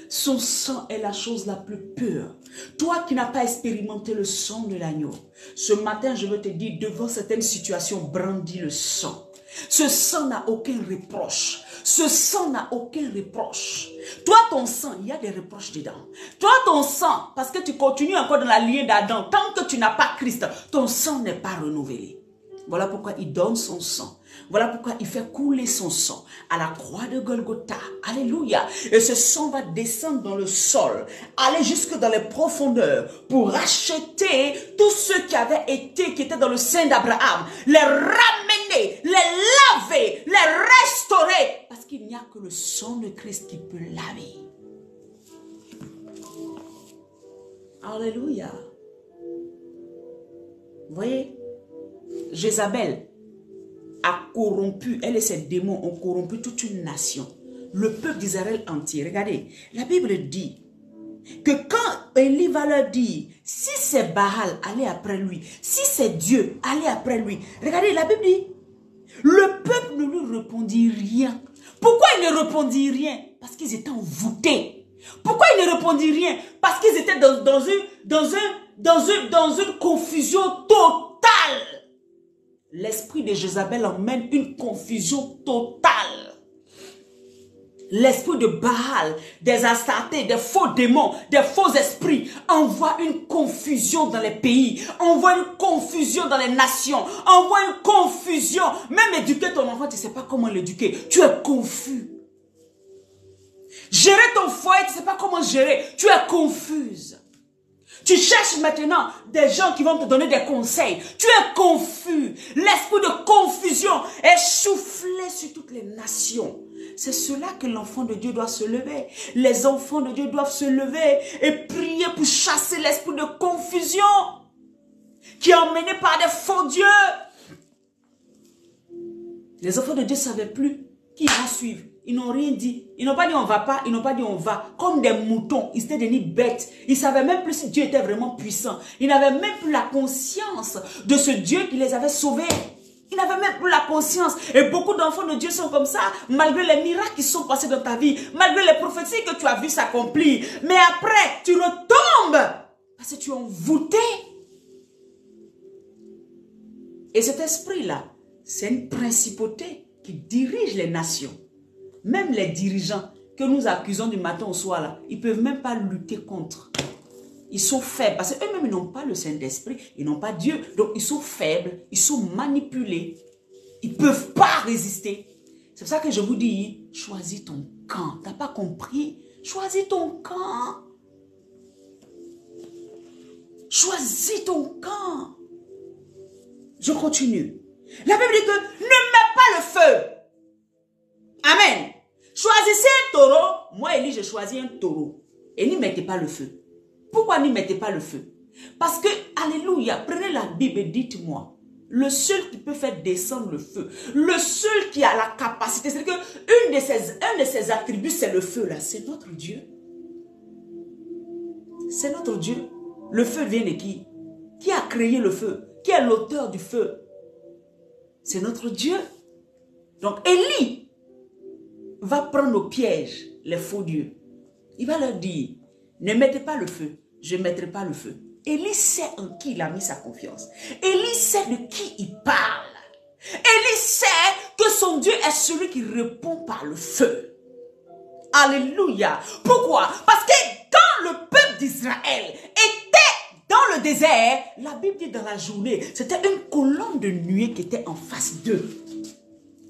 Son sang est la chose la plus pure. Toi qui n'as pas expérimenté le sang de l'agneau, ce matin je veux te dire, devant certaines situations, brandis le sang. Ce sang n'a aucun reproche. Ce sang n'a aucun reproche. Toi, ton sang, il y a des reproches dedans. Toi, ton sang, parce que tu continues encore dans la lignée d'Adam, tant que tu n'as pas Christ, ton sang n'est pas renouvelé. Voilà pourquoi il donne son sang. Voilà pourquoi il fait couler son sang à la croix de Golgotha. Alléluia. Et ce sang va descendre dans le sol, aller jusque dans les profondeurs pour racheter tous ceux qui étaient dans le sein d'Abraham, les ramener, les laver, les restaurer. Parce qu'il n'y a que le sang de Christ qui peut laver. Alléluia. Vous voyez? Jézabel a corrompu, elle et ses démons ont corrompu toute une nation, le peuple d'Israël entier. Regardez, la Bible dit que quand Élie va leur dire, si c'est Baal, allez après lui, si c'est Dieu, allez après lui. Regardez, la Bible dit, le peuple ne lui répondit rien. Pourquoi il ne répondit rien? Parce qu'ils étaient envoûtés. Pourquoi il ne répondit rien? Parce qu'ils étaient dans une confusion totale. L'esprit de Jézabel emmène une confusion totale. L'esprit de Baal, des Astartés, des faux démons, des faux esprits envoie une confusion dans les pays, envoie une confusion dans les nations, envoie une confusion. Même éduquer ton enfant, tu ne sais pas comment l'éduquer. Tu es confus. Gérer ton foyer, tu ne sais pas comment gérer. Tu es confuse. Tu cherches maintenant des gens qui vont te donner des conseils. Tu es confus. L'esprit de confusion est soufflé sur toutes les nations. C'est cela que l'enfant de Dieu doit se lever. Les enfants de Dieu doivent se lever et prier pour chasser l'esprit de confusion qui est emmené par des faux dieux. Les enfants de Dieu ne savaient plus qui ils vont suivre. Ils n'ont rien dit. Ils n'ont pas dit on va pas, ils n'ont pas dit on va. Comme des moutons, ils étaient devenus bêtes. Ils ne savaient même plus si Dieu était vraiment puissant. Ils n'avaient même plus la conscience de ce Dieu qui les avait sauvés. Ils n'avaient même plus la conscience. Et beaucoup d'enfants de Dieu sont comme ça, malgré les miracles qui sont passés dans ta vie, malgré les prophéties que tu as vues s'accomplir. Mais après, tu retombes parce que tu es envoûté. Et cet esprit-là, c'est une principauté qui dirige les nations. Même les dirigeants que nous accusons du matin au soir, là, ils ne peuvent même pas lutter contre. Ils sont faibles parce qu'eux-mêmes, ils n'ont pas le Saint-Esprit, ils n'ont pas Dieu. Donc, ils sont faibles, ils sont manipulés. Ils ne peuvent pas résister. C'est pour ça que je vous dis, choisis ton camp. Tu n'as pas compris? Choisis ton camp. Choisis ton camp. Je continue. La Bible dit que ne mets pas le feu. Amen. Choisissez un taureau. Moi, Élie, je choisis un taureau. Et n'y mettez pas le feu. Pourquoi n'y mettez pas le feu? Parce que, alléluia, prenez la Bible et dites-moi, le seul qui peut faire descendre le feu, le seul qui a la capacité, c'est que un de ses attributs, c'est le feu là, c'est notre Dieu. C'est notre Dieu. Le feu vient de qui? Qui a créé le feu? Qui est l'auteur du feu? C'est notre Dieu. Donc, Élie va prendre au piège les faux dieux. Il va leur dire, ne mettez pas le feu, je ne mettrai pas le feu. Élie sait en qui il a mis sa confiance. Élie sait de qui il parle. Élie sait que son Dieu est celui qui répond par le feu. Alléluia. Pourquoi? Parce que quand le peuple d'Israël était dans le désert, la Bible dit dans la journée, c'était une colonne de nuée qui était en face d'eux.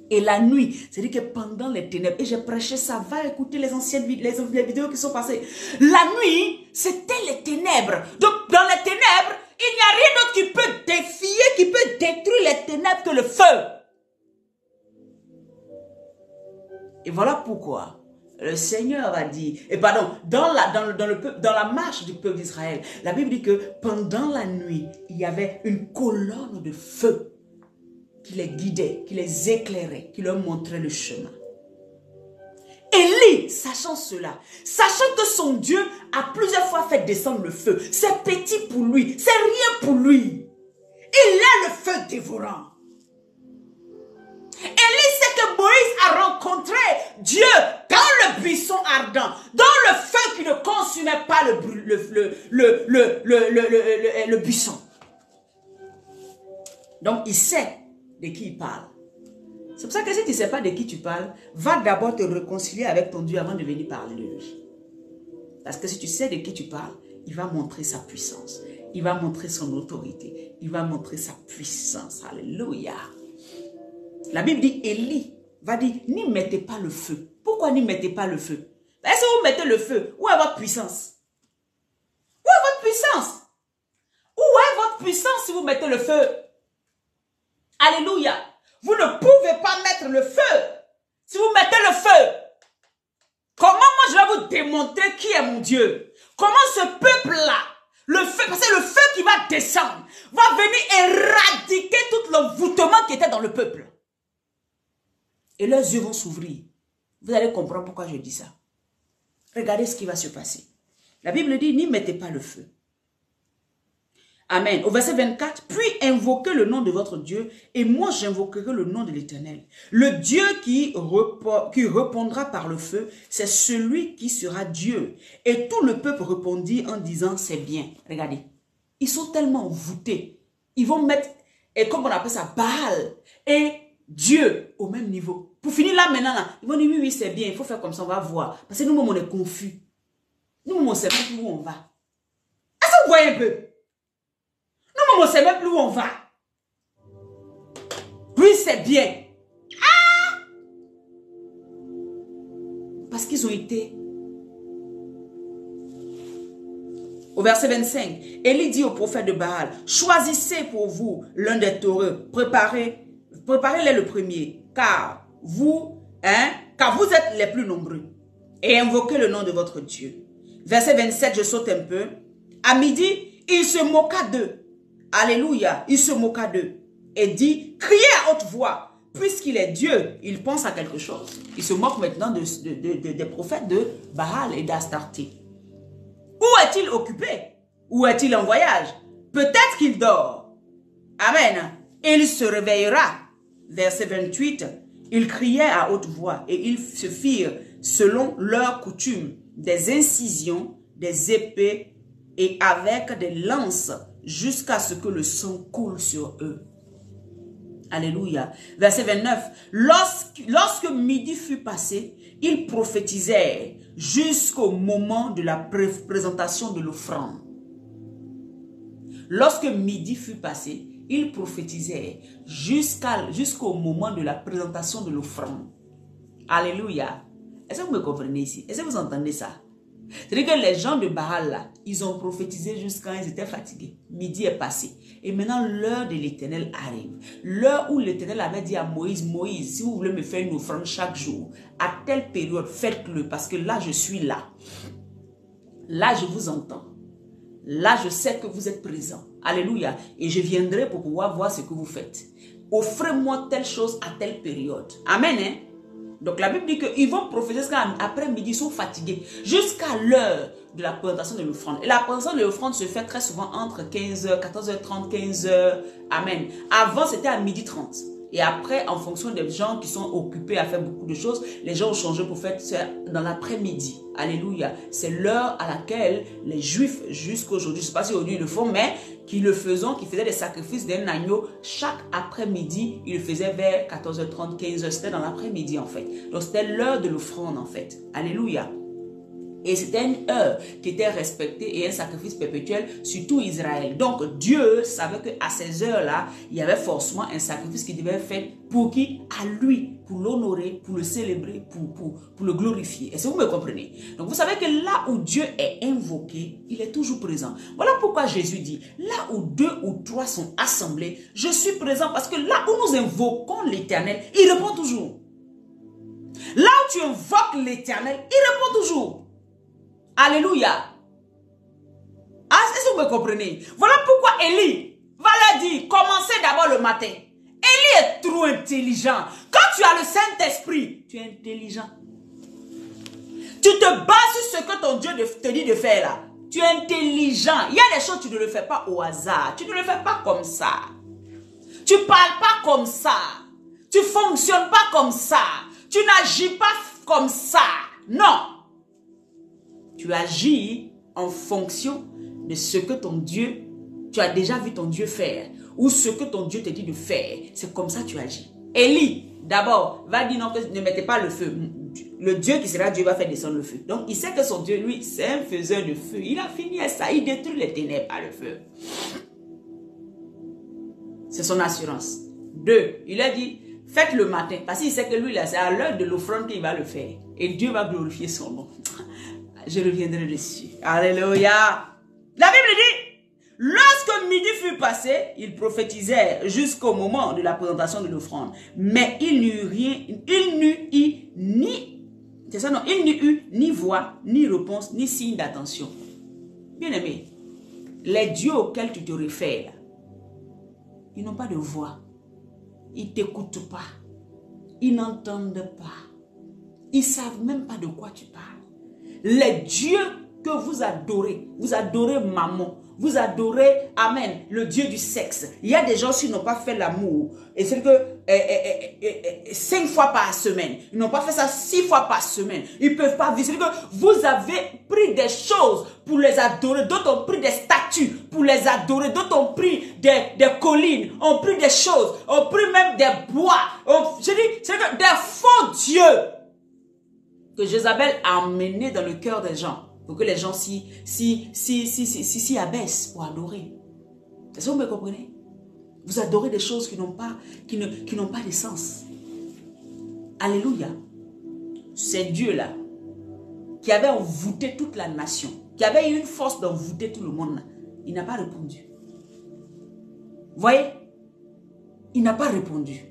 Et la nuit, c'est-à-dire que pendant les ténèbres, et j'ai prêché ça, va écouter les anciennes les vidéos qui sont passées. La nuit, c'était les ténèbres. Donc, dans les ténèbres, il n'y a rien d'autre qui peut défier, qui peut détruire les ténèbres que le feu. Et voilà pourquoi le Seigneur a dit, et pardon, dans la marche du peuple d'Israël, la Bible dit que pendant la nuit, il y avait une colonne de feu qui les guidait, qui les éclairait, qui leur montrait le chemin. Élie, sachant cela, sachant que son Dieu a plusieurs fois fait descendre le feu, c'est petit pour lui, c'est rien pour lui. Il a le feu dévorant. Élie sait que Moïse a rencontré Dieu dans le buisson ardent, dans le feu qui ne consumait pas le buisson. Donc il sait de qui il parle. C'est pour ça que si tu ne sais pas de qui tu parles, va d'abord te réconcilier avec ton Dieu avant de venir parler de lui. Parce que si tu sais de qui tu parles, il va montrer sa puissance. Il va montrer son autorité. Il va montrer sa puissance. Alléluia. La Bible dit, Élie va dire, n'y mettez pas le feu. Pourquoi n'y mettez pas le feu? Est-ce que vous mettez le feu? Où est votre puissance? Où est votre puissance? Où est votre puissance si vous mettez le feu? Alléluia. Vous ne pouvez pas mettre le feu si vous mettez le feu. Comment moi je vais vous démontrer qui est mon Dieu? Comment ce peuple-là, le feu, parce que le feu qui va descendre, va venir éradiquer tout l'envoûtement qui était dans le peuple. Et leurs yeux vont s'ouvrir. Vous allez comprendre pourquoi je dis ça. Regardez ce qui va se passer. La Bible dit, n'y mettez pas le feu. Amen. Au verset 24, puis invoquez le nom de votre Dieu et moi j'invoquerai le nom de l'Éternel. Le Dieu qui répondra par le feu, c'est celui qui sera Dieu. Et tout le peuple répondit en disant, c'est bien. Regardez, ils sont tellement envoûtés. Ils vont mettre, et comme on appelle ça, Baal et Dieu au même niveau. Pour finir là maintenant, là, ils vont dire oui, oui, c'est bien, il faut faire comme ça, on va voir. Parce que nous-mêmes, on est confus. Nous-mêmes, on ne sait même plus où on va. Est-ce que vous voyez un peu? Nous-mêmes, on ne sait même plus où on va. Oui, c'est bien. Ah! Parce qu'ils ont été. Au verset 25, Élie dit au prophète de Baal, choisissez pour vous l'un des taureux, préparez-les le premier, car vous êtes les plus nombreux, et invoquez le nom de votre Dieu. Verset 27, je saute un peu. À midi, il se moqua d'eux. Alléluia, il se moqua d'eux. Et dit, criez à haute voix, puisqu'il est Dieu, il pense à quelque chose. Il se moque maintenant des prophètes de Baal et d'Astarté. Où est-il occupé? Où est-il en voyage? Peut-être qu'il dort. Amen. Il se réveillera. Verset 28. Ils criaient à haute voix et ils se firent, selon leur coutume, des incisions, des épées et avec des lances jusqu'à ce que le sang coule sur eux. Alléluia. Verset 29. Lorsque midi fut passé, ils prophétisèrent jusqu'au moment de la présentation de l'offrande. Lorsque midi fut passé, ils prophétisèrent jusqu'au moment de la présentation de l'offrande. Alléluia. Est-ce que vous me comprenez ici? Est-ce que vous entendez ça? C'est-à-dire que les gens de Baal, là, ils ont prophétisé jusqu'à ils étaient fatigués. Midi est passé. Et maintenant, l'heure de l'Éternel arrive. L'heure où l'Éternel avait dit à Moïse, Moïse, si vous voulez me faire une offrande chaque jour, à telle période, faites-le, parce que là, je suis là. Là, je vous entends. Là, je sais que vous êtes présent. Alléluia. Et je viendrai pour pouvoir voir ce que vous faites. Offrez-moi telle chose à telle période. Amen, hein? Donc la Bible dit qu'ils vont prophétiser jusqu'à après-midi, ils sont fatigués, jusqu'à l'heure de la présentation de l'offrande. Et la présentation de l'offrande se fait très souvent entre 15h, 14h30, 15h. Amen. Avant, c'était à 12h30. Et après, en fonction des gens qui sont occupés à faire beaucoup de choses, les gens ont changé pour faire ça dans l'après-midi. Alléluia. C'est l'heure à laquelle les Juifs, jusqu'aujourd'hui, je ne sais pas si aujourd'hui ils le font, mais qui faisaient des sacrifices d'un agneau chaque après-midi. Ils le faisaient vers 14h30, 15h. C'était dans l'après-midi en fait. Donc c'était l'heure de l'offrande en fait. Alléluia. Et c'était une heure qui était respectée et un sacrifice perpétuel sur tout Israël. Donc Dieu savait qu'à ces heures-là, il y avait forcément un sacrifice qui devait être fait pour qui? À lui, pour l'honorer, pour le célébrer, pour le glorifier. Est-ce que vous me comprenez? Donc vous savez que là où Dieu est invoqué, il est toujours présent. Voilà pourquoi Jésus dit, là où 2 ou 3 sont assemblés, je suis présent, parce que là où nous invoquons l'Éternel, il répond toujours. Là où tu invoques l'Éternel, il répond toujours. Alléluia. Ah, est-ce que vous me comprenez? Voilà pourquoi Élie va leur dire, commencez d'abord le matin. Élie est trop intelligent. Quand tu as le Saint-Esprit, tu es intelligent. Tu te bases sur ce que ton Dieu te dit de faire là. Tu es intelligent. Il y a des choses, tu ne le fais pas au hasard. Tu ne le fais pas comme ça. Tu ne parles pas comme ça. Tu ne fonctionnes pas comme ça. Tu n'agis pas comme ça. Non. Tu agis en fonction de ce que ton Dieu, tu as déjà vu ton Dieu faire, ou ce que ton Dieu te dit de faire. C'est comme ça que tu agis. Élie, d'abord, va dire non, ne mettez pas le feu. Le Dieu qui sera Dieu va faire descendre le feu. Donc, il sait que son Dieu, lui, c'est un faiseur de feu. Il a fini à ça. Il détruit les ténèbres par le feu. C'est son assurance. 2, il a dit, faites le matin. Parce qu'il sait que lui, c'est à l'heure de l'offrande qu'il va le faire. Et Dieu va glorifier son nom. Je reviendrai dessus. Alléluia. La Bible dit, lorsque midi fut passé, ils prophétisèrent jusqu'au moment de la présentation de l'offrande. Mais il n'y eut ni voix, ni réponse, ni signe d'attention. Bien-aimé, les dieux auxquels tu te réfères, ils n'ont pas de voix. Ils ne t'écoutent pas. Ils n'entendent pas. Ils ne savent même pas de quoi tu parles. Les dieux que vous adorez maman, vous adorez, amen, le Dieu du sexe. Il y a des gens qui n'ont pas fait l'amour, et c'est que 5 fois par semaine, ils n'ont pas fait ça 6 fois par semaine, ils ne peuvent pas vivre. C'est que vous avez pris des choses pour les adorer, d'autres ont pris des statues pour les adorer. D'autres ont pris des collines, ont pris des choses, ont pris même des bois. Je dis, c'est des faux dieux que Jézabel a emmenés dans le cœur des gens pour que les gens s'y abaissent pour adorer. Est-ce que vous me comprenez? Vous adorez des choses qui n'ont pas de sens. Alléluia. C'est Dieu-là qui avait envoûté toute la nation, qui avait eu une force d'envoûter tout le monde. Il n'a pas répondu. Vous voyez? Il n'a pas répondu.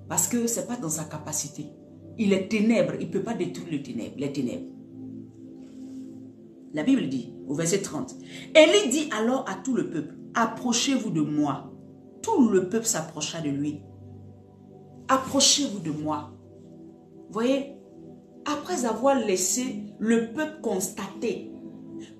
Parce que ce n'est pas dans sa capacité. Il est ténèbres, il ne peut pas détruire les ténèbres. La Bible dit, au verset 30, Élie dit alors à tout le peuple, approchez-vous de moi. Tout le peuple s'approcha de lui. Approchez-vous de moi. Vous voyez, après avoir laissé le peuple constater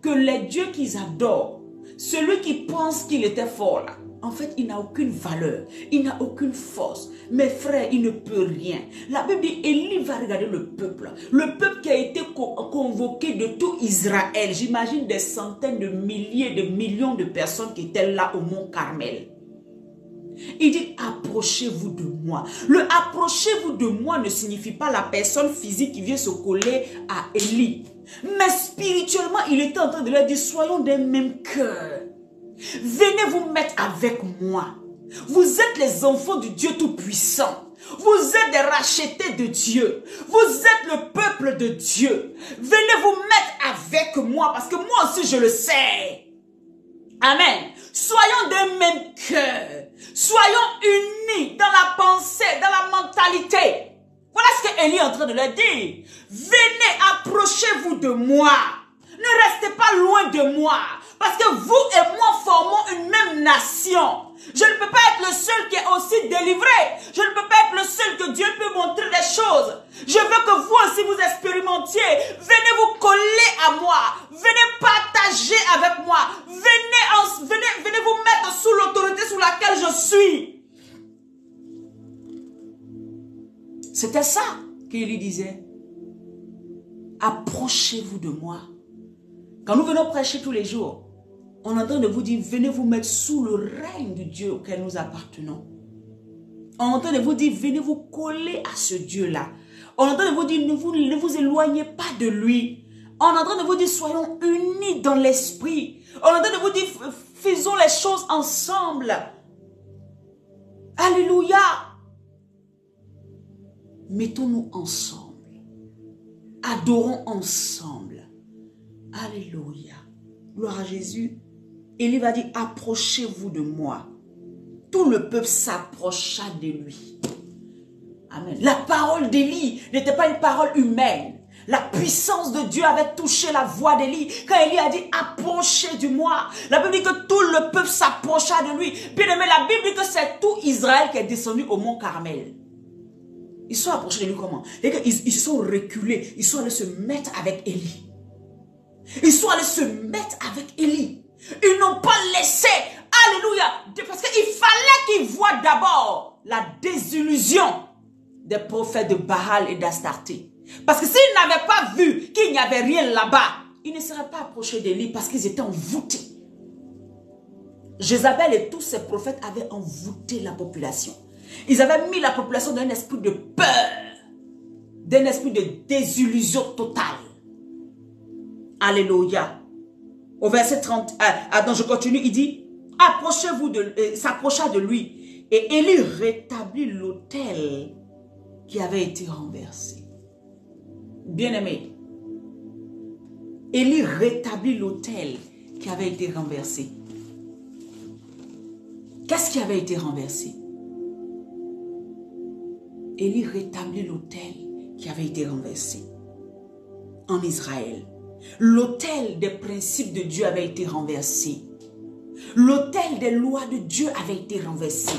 que les dieux qu'ils adorent, celui qui pense qu'il était fort là, en fait, il n'a aucune valeur, il n'a aucune force. Mes frères, il ne peut rien. La Bible dit, Élie va regarder le peuple qui a été convoqué de tout Israël. J'imagine des centaines de milliers, de millions de personnes qui étaient là au mont Carmel. Il dit, approchez-vous de moi. Le approchez-vous de moi ne signifie pas la personne physique qui vient se coller à Élie. Mais spirituellement, il était en train de leur dire, soyons d'un même cœur. Venez vous mettre avec moi. Vous êtes les enfants du Dieu Tout-Puissant. Vous êtes des rachetés de Dieu. Vous êtes le peuple de Dieu. Venez vous mettre avec moi parce que moi aussi je le sais. Amen. Soyons d'un même cœur. Soyons unis dans la pensée, dans la mentalité. Voilà ce que Élie est en train de leur dire. Venez, approchez-vous de moi. Ne restez pas loin de moi. Parce que vous et moi formons une même nation. Je ne peux pas être le seul qui est aussi délivré. Je ne peux pas être le seul que Dieu peut montrer des choses. Je veux que vous aussi vous expérimentiez. Venez vous coller à moi. Venez partager avec moi. Venez vous mettre sous l'autorité sous laquelle je suis. C'était ça qu'Élie disait. Approchez-vous de moi. Quand nous venons prêcher tous les jours, on est en train de vous dire, venez vous mettre sous le règne du Dieu auquel nous appartenons. On est en train de vous dire, venez vous coller à ce Dieu-là. On est en train de vous dire, ne vous éloignez pas de lui. On est en train de vous dire, soyons unis dans l'esprit. On est en train de vous dire, faisons les choses ensemble. Alléluia. Mettons-nous ensemble. Adorons ensemble. Alléluia. Gloire à Jésus. Élie va dire, approchez-vous de moi. Tout le peuple s'approcha de lui. Amen. La parole d'Élie n'était pas une parole humaine. La puissance de Dieu avait touché la voix d'Élie. Quand Élie a dit, approchez de moi. La Bible dit que tout le peuple s'approcha de lui. Bien aimé, la Bible dit que c'est tout Israël qui est descendu au mont Carmel. Ils sont approchés de lui comment? Ils sont reculés. Ils sont allés se mettre avec Élie. Ils sont allés se mettre avec Élie. Ils n'ont pas laissé, alléluia, parce qu'il fallait qu'ils voient d'abord la désillusion des prophètes de Baal et d'Astarté. Parce que s'ils n'avaient pas vu qu'il n'y avait rien là-bas, ils ne seraient pas approchés d'Élie parce qu'ils étaient envoûtés. Jézabel et tous ses prophètes avaient envoûté la population. Ils avaient mis la population dans un esprit de peur, d'un esprit de désillusion totale. Alléluia. Au verset 30, attends, je continue, il dit, approchez-vous s'approcha de lui. Et Élie rétablit l'autel qui avait été renversé. Bien-aimé, Élie rétablit l'autel qui avait été renversé. Qu'est-ce qui avait été renversé? Élie rétablit l'autel qui avait été renversé en Israël. L'autel des principes de Dieu avait été renversé. L'autel des lois de Dieu avait été renversé.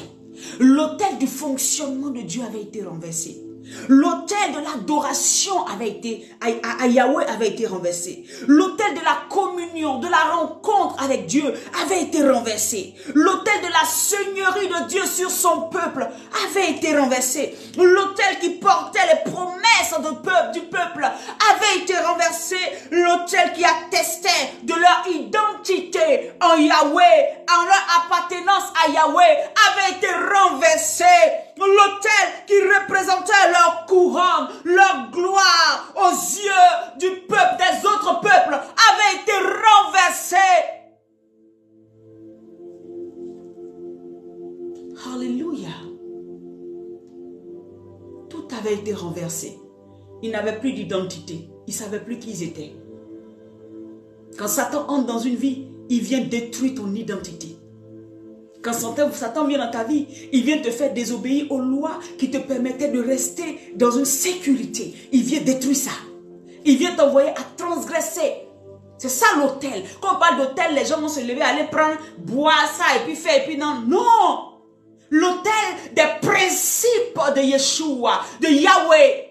L'autel du fonctionnement de Dieu avait été renversé. L'autel de l'adoration à Yahweh avait été renversé. L'autel de la communion, de la rencontre avec Dieu avait été renversé. L'autel de la seigneurie de Dieu sur son peuple avait été renversé. L'autel qui portait les promesses du peuple avait été renversé. L'autel qui attestait de leur identité identité en Yahweh, en leur appartenance à Yahweh, avait été renversé. L'autel qui représentait leur couronne, leur gloire aux yeux du peuple, des autres peuples, avait été renversé. Alléluia. Tout avait été renversé. Ils n'avaient plus d'identité. Ils ne savaient plus qui ils étaient. Quand Satan entre dans une vie, il vient détruire ton identité. Quand Satan vient dans ta vie, il vient te faire désobéir aux lois qui te permettaient de rester dans une sécurité. Il vient détruire ça. Il vient t'envoyer à transgresser. C'est ça l'autel. Quand on parle d'autel, les gens vont se lever, aller prendre, boire ça et puis faire, et puis non. Non! L'autel des principes de Yeshua, de Yahweh.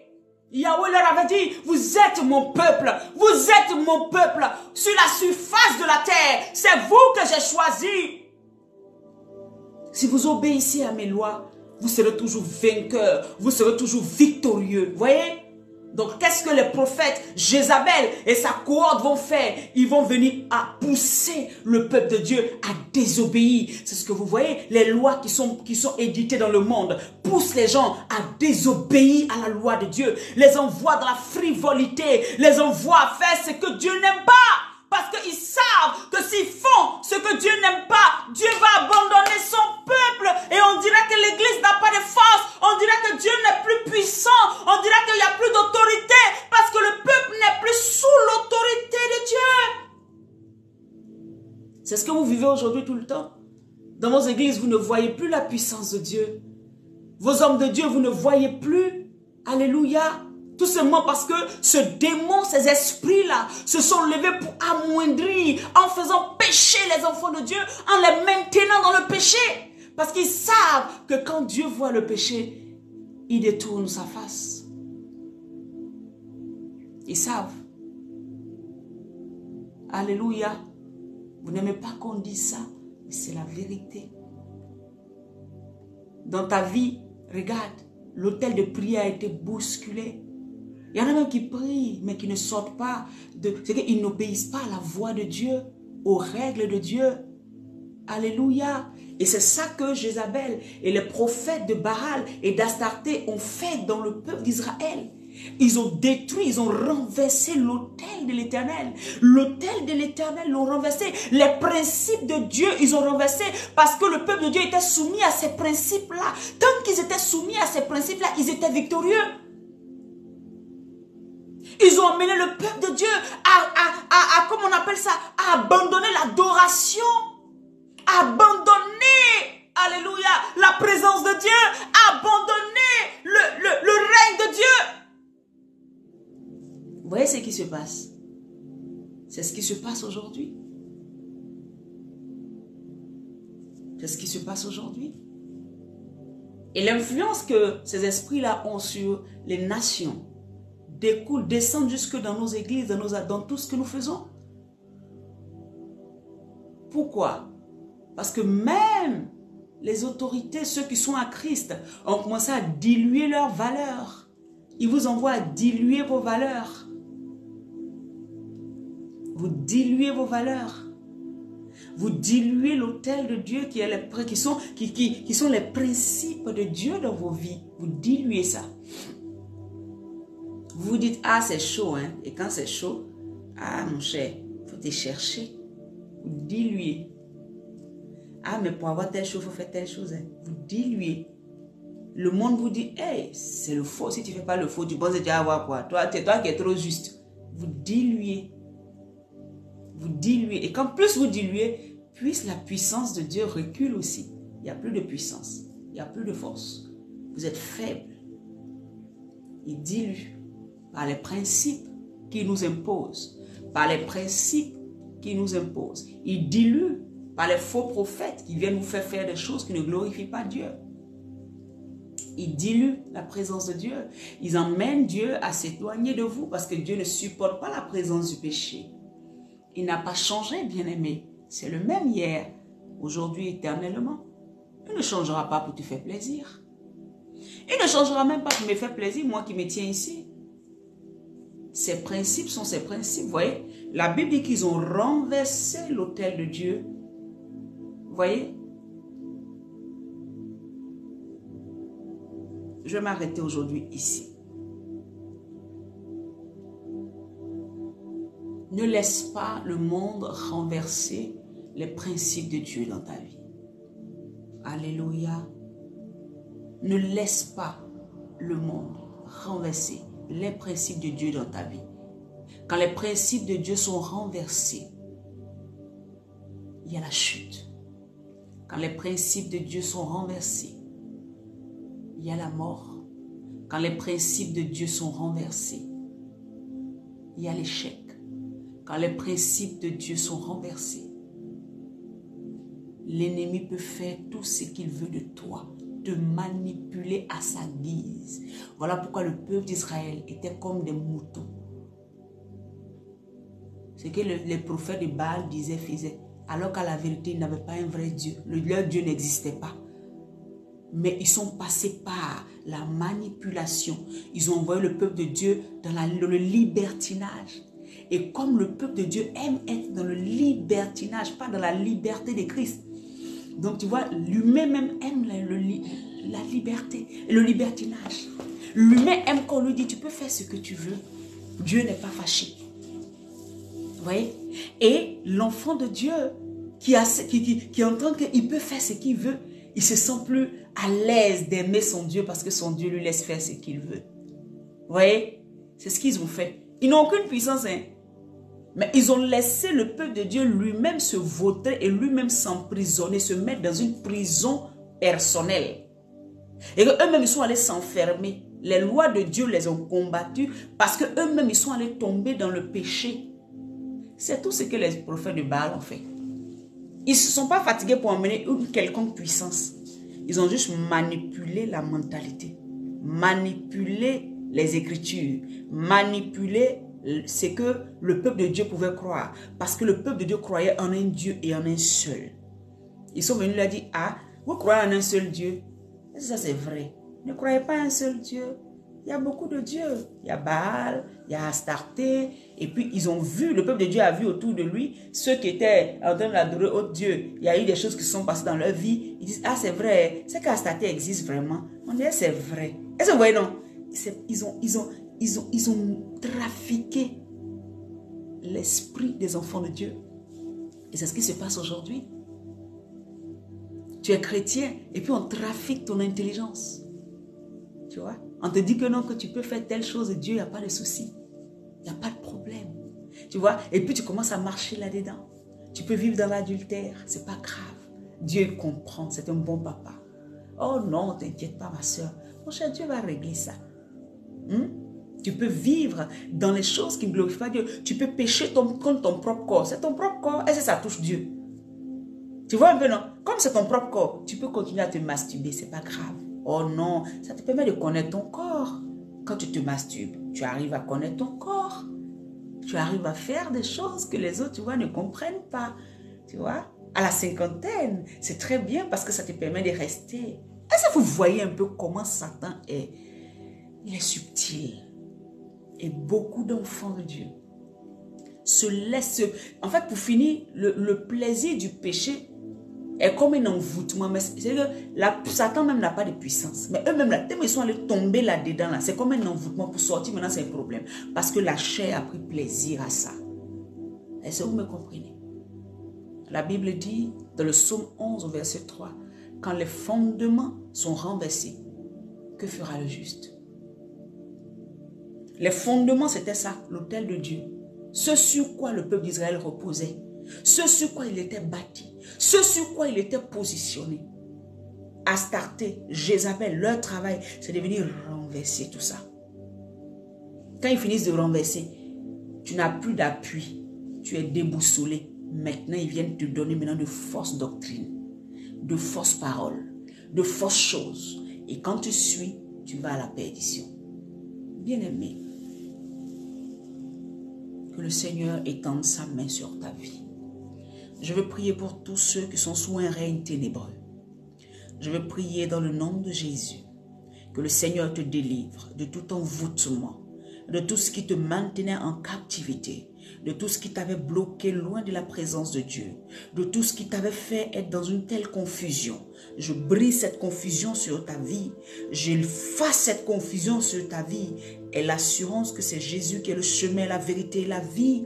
Yahweh leur avait dit, vous êtes mon peuple, vous êtes mon peuple sur la surface de la terre. C'est vous que j'ai choisi. Si vous obéissez à mes lois, vous serez toujours vainqueur, vous serez toujours victorieux. Voyez? Donc, qu'est-ce que les prophètes, Jézabel et sa cohorte vont faire? Ils vont venir à pousser le peuple de Dieu à désobéir. C'est ce que vous voyez, les lois qui sont éditées dans le monde poussent les gens à désobéir à la loi de Dieu. Les envoient dans la frivolité, les envoient à faire ce que Dieu n'aime pas. Parce qu'ils savent que s'ils font ce que Dieu n'aime pas, Dieu va abandonner son peuple. Et on dirait que l'église n'a pas de force. On dirait que Dieu n'est plus puissant. On dirait qu'il n'y a plus d'autorité. Parce que le peuple n'est plus sous l'autorité de Dieu. C'est ce que vous vivez aujourd'hui tout le temps. Dans vos églises, vous ne voyez plus la puissance de Dieu. Vos hommes de Dieu, vous ne voyez plus. Alléluia. Tout simplement parce que ce démon, ces esprits-là, se sont levés pour amoindrir, en faisant pécher les enfants de Dieu, en les maintenant dans le péché. Parce qu'ils savent que quand Dieu voit le péché, il détourne sa face. Ils savent. Alléluia. Vous n'aimez pas qu'on dise ça, mais c'est la vérité. Dans ta vie, regarde, l'autel de prière a été bousculé. Il y en a même qui prient, mais qui ne sortent pas. C'est qu'ils n'obéissent pas à la voix de Dieu, aux règles de Dieu. Alléluia. Et c'est ça que Jézabel et les prophètes de Baal et d'Astarté ont fait dans le peuple d'Israël. Ils ont détruit, ils ont renversé l'autel de l'Éternel. L'autel de l'Éternel l'ont renversé. Les principes de Dieu, ils ont renversé parce que le peuple de Dieu était soumis à ces principes-là. Tant qu'ils étaient soumis à ces principes-là, ils étaient victorieux. Ils ont amené le peuple de Dieu à comment on appelle ça, à abandonner l'adoration, à abandonner, alléluia, la présence de Dieu, à abandonner le règne de Dieu. Vous voyez ce qui se passe? C'est ce qui se passe aujourd'hui. C'est ce qui se passe aujourd'hui. Et l'influence que ces esprits-là ont sur les nations descendent jusque dans nos églises, dans tout ce que nous faisons. Pourquoi? Parce que même les autorités, ceux qui sont à Christ, ont commencé à diluer leurs valeurs. Ils vous envoient à diluer vos valeurs. Vous diluez vos valeurs. Vous diluez l'autel de Dieu qui sont les principes de Dieu dans vos vies. Vous diluez ça. Vous vous dites, ah c'est chaud, hein. Et quand c'est chaud, ah mon cher, il faut te chercher. Vous diluez. Ah mais pour avoir telle chose, il faut faire telle chose. Hein. Vous diluez. Le monde vous dit, hey, c'est le faux. Si tu ne fais pas le faux, tu penses déjà avoir quoi? C'est toi qui es trop juste. Vous diluez. Vous diluez. Et quand plus vous diluez, plus la puissance de Dieu recule aussi. Il n'y a plus de puissance. Il n'y a plus de force. Vous êtes faible. Il dilue par les principes qui nous imposent. Par les principes qui nous imposent. Il dilue par les faux prophètes qui viennent vous faire des choses qui ne glorifient pas Dieu. Ils diluent la présence de Dieu. Ils emmènent Dieu à s'éloigner de vous parce que Dieu ne supporte pas la présence du péché. Il n'a pas changé, bien-aimé. C'est le même hier, aujourd'hui, éternellement. Il ne changera pas pour te faire plaisir. Il ne changera même pas pour me faire plaisir, moi qui me tiens ici. Ses principes sont ses principes, vous voyez. La Bible dit qu'ils ont renversé l'autel de Dieu. Vous voyez? Je vais m'arrêter aujourd'hui ici. Ne laisse pas le monde renverser les principes de Dieu dans ta vie. Alléluia. Ne laisse pas le monde renverser les principes de Dieu dans ta vie. Quand les principes de Dieu sont renversés, il y a la chute. Quand les principes de Dieu sont renversés, il y a la mort. Quand les principes de Dieu sont renversés, il y a l'échec. Quand les principes de Dieu sont renversés, l'ennemi peut faire tout ce qu'il veut de toi, te manipuler à sa guise. Voilà pourquoi le peuple d'Israël était comme des moutons. Ce que les prophètes de Baal disaient, faisaient, alors qu'à la vérité, ils n'avaient pas un vrai Dieu. Leur Dieu n'existait pas. Mais ils sont passés par la manipulation. Ils ont envoyé le peuple de Dieu dans le libertinage. Et comme le peuple de Dieu aime être dans le libertinage, pas dans la liberté de Christ. Donc tu vois, l'humain même aime la liberté, le libertinage. L'humain aime qu'on lui dit, tu peux faire ce que tu veux. Dieu n'est pas fâché. Vous voyez? Et l'enfant de Dieu qui entend qu'il peut faire ce qu'il veut, il se sent plus à l'aise d'aimer son Dieu parce que son Dieu lui laisse faire ce qu'il veut. Vous voyez? C'est ce qu'ils ont fait. Ils n'ont aucune puissance, hein. Mais ils ont laissé le peuple de Dieu lui-même se vautrer et lui-même s'emprisonner, se mettre dans une prison personnelle. Et qu'eux-mêmes, ils sont allés s'enfermer. Les lois de Dieu les ont combattus parce qu'eux-mêmes, ils sont allés tomber dans le péché. C'est tout ce que les prophètes de Baal ont fait. Ils ne se sont pas fatigués pour emmener une quelconque puissance. Ils ont juste manipulé la mentalité, manipulé les Écritures, manipulé ce que le peuple de Dieu pouvait croire. Parce que le peuple de Dieu croyait en un Dieu et en un seul. Ils sont venus leur dire, ah, vous croyez en un seul Dieu? Et ça c'est vrai. Ne croyez pas en un seul Dieu. Il y a beaucoup de dieux. Il y a Baal, il y a Astarté. Et puis ils ont vu, le peuple de Dieu a vu autour de lui, ceux qui étaient en train d'adorer autre Dieu. Il y a eu des choses qui sont passées dans leur vie. Ils disent, ah c'est vrai, c'est qu'Astarté existe vraiment. On dit, c'est vrai. Est-ce que vous voyez, non? Ils ont trafiqué l'esprit des enfants de Dieu. Et c'est ce qui se passe aujourd'hui. Tu es chrétien et puis on trafique ton intelligence. Tu vois? On te dit que non, que tu peux faire telle chose et Dieu, il n'y a pas de souci. Il n'y a pas de problème. Tu vois? Et puis tu commences à marcher là-dedans. Tu peux vivre dans l'adultère. Ce n'est pas grave. Dieu comprend. C'est un bon papa. Oh non, t'inquiète pas ma soeur. Mon cher, Dieu va régler ça. Tu peux vivre dans les choses qui ne glorifient pas Dieu. Tu peux pécher contre ton propre corps. C'est ton propre corps. Est-ce que ça touche Dieu? Tu vois un peu, non? Comme c'est ton propre corps, tu peux continuer à te masturber. C'est pas grave. Oh non, ça te permet de connaître ton corps. Quand tu te masturbes, tu arrives à connaître ton corps. Tu arrives à faire des choses que les autres, tu vois, ne comprennent pas. Tu vois? À la cinquantaine, c'est très bien parce que ça te permet de rester. Est-ce que vous voyez un peu comment Satan est? Il est subtil. Et beaucoup d'enfants de Dieu se laissent... En fait, pour finir, le plaisir du péché est comme un envoûtement. Mais c'est que Satan même n'a pas de puissance. Mais eux-mêmes, tellement ils sont allés tomber là-dedans. Là, c'est comme un envoûtement. Pour sortir, maintenant, c'est un problème. Parce que la chair a pris plaisir à ça. Est-ce que vous me comprenez? La Bible dit, dans le psaume 11, verset 3, quand les fondements sont renversés, que fera le juste? Les fondements, c'était ça, l'autel de Dieu. Ce sur quoi le peuple d'Israël reposait. Ce sur quoi il était bâti. Ce sur quoi il était positionné. Astarté, Jézabel, leur travail, c'est de venir renverser tout ça. Quand ils finissent de renverser, tu n'as plus d'appui. Tu es déboussolé. Maintenant, ils viennent te donner maintenant de fausses doctrines, de fausses paroles, de fausses choses. Et quand tu suis, tu vas à la perdition. Bien-aimé, que le Seigneur étende sa main sur ta vie. Je veux prier pour tous ceux qui sont sous un règne ténébreux. Je veux prier dans le nom de Jésus. Que le Seigneur te délivre de tout envoûtement, de tout ce qui te maintenait en captivité. de tout ce qui t'avait bloqué loin de la présence de Dieu, de tout ce qui t'avait fait être dans une telle confusion. Je brise cette confusion sur ta vie, j'efface cette confusion sur ta vie et l'assurance que c'est Jésus qui est le chemin, la vérité et la vie,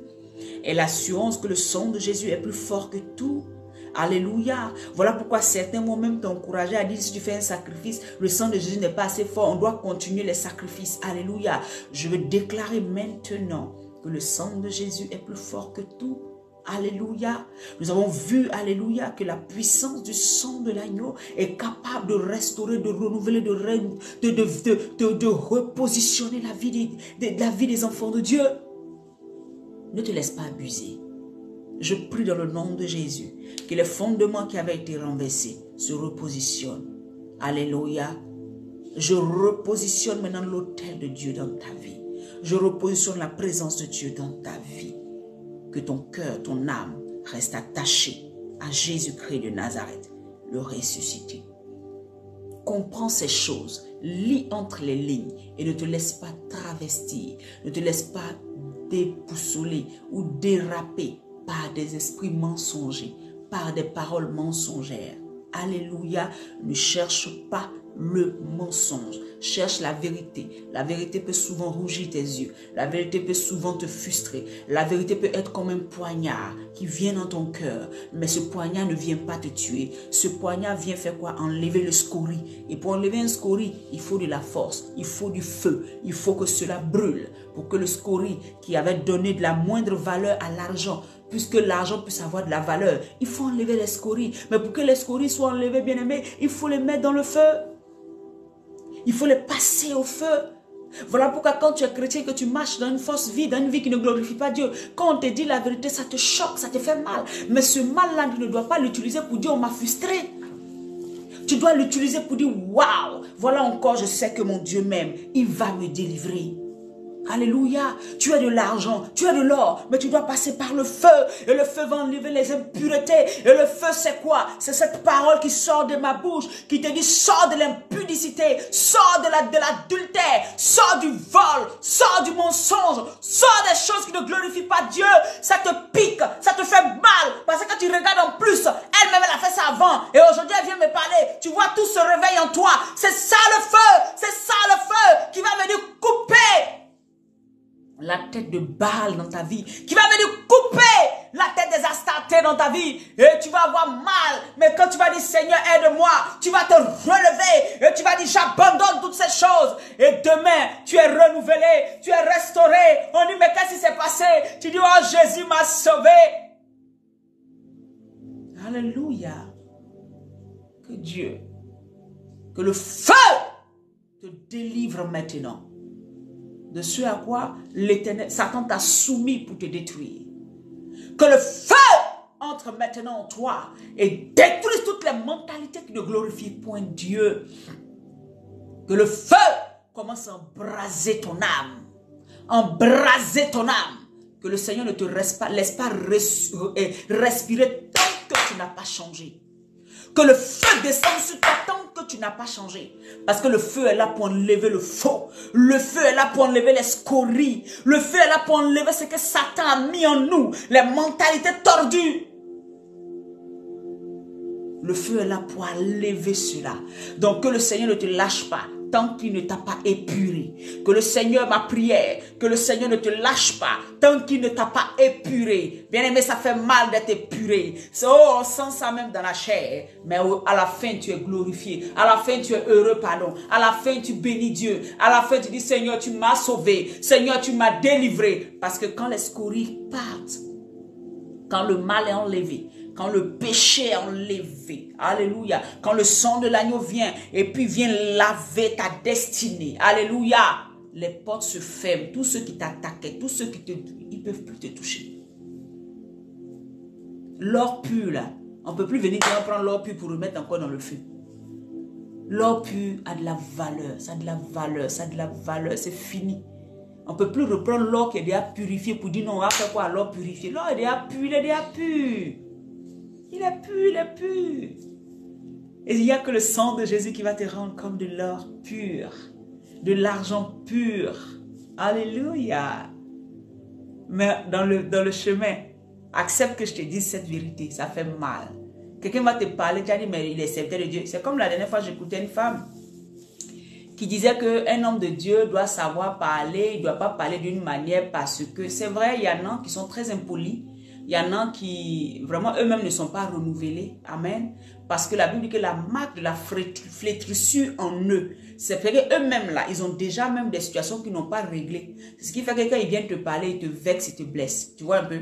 et l'assurance que le sang de Jésus est plus fort que tout. Alléluia. Voilà pourquoi certains vont même t'encourager à dire si tu fais un sacrifice, le sang de Jésus n'est pas assez fort, on doit continuer les sacrifices. Alléluia. Je veux déclarer maintenant que le sang de Jésus est plus fort que tout. Alléluia. Nous avons vu, alléluia, que la puissance du sang de l'agneau est capable de restaurer, de renouveler, de repositionner la vie des enfants de Dieu. Ne te laisse pas abuser. Je prie dans le nom de Jésus que les fondements qui avaient été renversés se repositionnent. Alléluia. Je repositionne maintenant l'autel de Dieu dans ta vie. Je repositionne la présence de Dieu dans ta vie. Que ton cœur, ton âme reste attaché à Jésus-Christ de Nazareth, le ressuscité. Comprends ces choses, lis entre les lignes et ne te laisse pas travestir, ne te laisse pas déboussoler ou déraper par des esprits mensongers, par des paroles mensongères. Alléluia, ne cherche pas le mensonge, cherche la vérité. La vérité peut souvent rougir tes yeux, la vérité peut souvent te frustrer, la vérité peut être comme un poignard qui vient dans ton cœur, mais ce poignard ne vient pas te tuer. Ce poignard vient faire quoi? Enlever le scorie. Et pour enlever un scorie, il faut de la force, il faut du feu, il faut que cela brûle pour que le scorie qui avait donné de la moindre valeur à l'argent, puisque l'argent puisse avoir de la valeur, il faut enlever les scories. Mais pour que les scories soient enlevées, bien aimés, il faut les mettre dans le feu. Il faut les passer au feu. Voilà pourquoi quand tu es chrétien, que tu marches dans une fausse vie, dans une vie qui ne glorifie pas Dieu, quand on te dit la vérité, ça te choque, ça te fait mal. Mais ce mal-là, tu ne dois pas l'utiliser pour dire on m'a frustré. Tu dois l'utiliser pour dire waouh, voilà encore, je sais que mon Dieu m'aime, il va me délivrer. Alléluia, tu as de l'argent, tu as de l'or, mais tu dois passer par le feu. Et le feu va enlever les impuretés. Et le feu, c'est quoi? C'est cette parole qui sort de ma bouche, qui te dit, sors de l'impudicité, sors de l'adultère, sors du vol, sors du mensonge, sors des choses qui ne glorifient pas Dieu. Ça te pique, ça te fait mal, parce que tu regardes en plus, elle-même elle a fait ça avant, et aujourd'hui elle vient me parler, tu vois tout se réveille en toi. C'est ça le feu qui va venir couper la tête de Baal dans ta vie, qui va venir couper la tête des Astartés dans ta vie, et tu vas avoir mal, mais quand tu vas dire Seigneur aide-moi, tu vas te relever, et tu vas dire j'abandonne toutes ces choses, et demain tu es renouvelé, tu es restauré. On dit mais qu'est-ce qui s'est passé? Tu dis oh Jésus m'a sauvé. Alléluia. Que Dieu, que le feu te délivre maintenant de ce à quoi l'Éternel, Satan t'a soumis pour te détruire. Que le feu entre maintenant en toi et détruise toutes les mentalités qui ne glorifient point Dieu. Que le feu commence à embraser ton âme. Embraser ton âme. Que le Seigneur ne te laisse pas respirer tant que tu n'as pas changé. Que le feu descende sur toi tant que tu n'as pas changé. Parce que le feu est là pour enlever le faux. Le feu est là pour enlever les scories. Le feu est là pour enlever ce que Satan a mis en nous. Les mentalités tordues. Le feu est là pour enlever cela. Donc que le Seigneur ne te lâche pas tant qu'il ne t'a pas épuré. Que le Seigneur, ma prière, que le Seigneur ne te lâche pas tant qu'il ne t'a pas épuré. Bien aimé, ça fait mal d'être épuré. Oh, on sent ça même dans la chair. Mais à la fin, tu es glorifié. À la fin, tu es heureux, pardon. À la fin, tu bénis Dieu. À la fin, tu dis, Seigneur, tu m'as sauvé. Seigneur, tu m'as délivré. Parce que quand les scories partent, quand le mal est enlevé, quand le péché est enlevé, alléluia, quand le sang de l'agneau vient et puis vient laver ta destinée, alléluia, les portes se ferment, tous ceux qui t'attaquaient, tous ceux qui ils ne peuvent plus te toucher. L'or pur là, on ne peut plus venir prendre l'or pur pour remettre encore dans le feu. L'or pur a de la valeur, ça a de la valeur, ça a de la valeur, c'est fini. On ne peut plus reprendre l'or qui est déjà purifié pour dire non, on va faire quoi l'or purifié. L'or est déjà pur, il est déjà pur. Il est pur, il est pur. Et il n'y a que le sang de Jésus qui va te rendre comme de l'or pur, de l'argent pur. Alléluia. Mais dans le chemin, accepte que je te dise cette vérité, ça fait mal. Quelqu'un va te parler, tu as dit, mais il est serviteur de Dieu. C'est comme la dernière fois, j'écoutais une femme qui disait qu'un homme de Dieu doit savoir parler, il ne doit pas parler d'une manière parce que, c'est vrai, il y en a qui sont très impolis, il y en a qui, vraiment, eux-mêmes ne sont pas renouvelés. Amen. Parce que la Bible dit que la marque de la flétrissure en eux, c'est fait qu'eux-mêmes, là, ils ont déjà même des situations qu'ils n'ont pas réglées. C'est ce qui fait que quand ils viennent te parler, ils te vexent, ils te blessent. Tu vois un peu?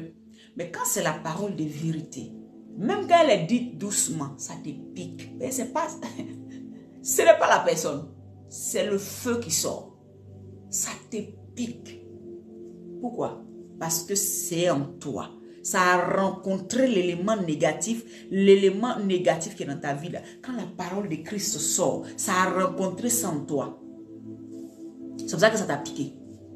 Mais quand c'est la parole de vérité, même quand elle est dite doucement, ça te pique. Mais c'est pas... Ce n'est pas la personne. C'est le feu qui sort. Ça te pique. Pourquoi? Parce que c'est en toi. Ça a rencontré l'élément négatif qui est dans ta vie. Là. Quand la parole de Christ sort, ça a rencontré ça en toi. C'est pour ça que ça t'a piqué.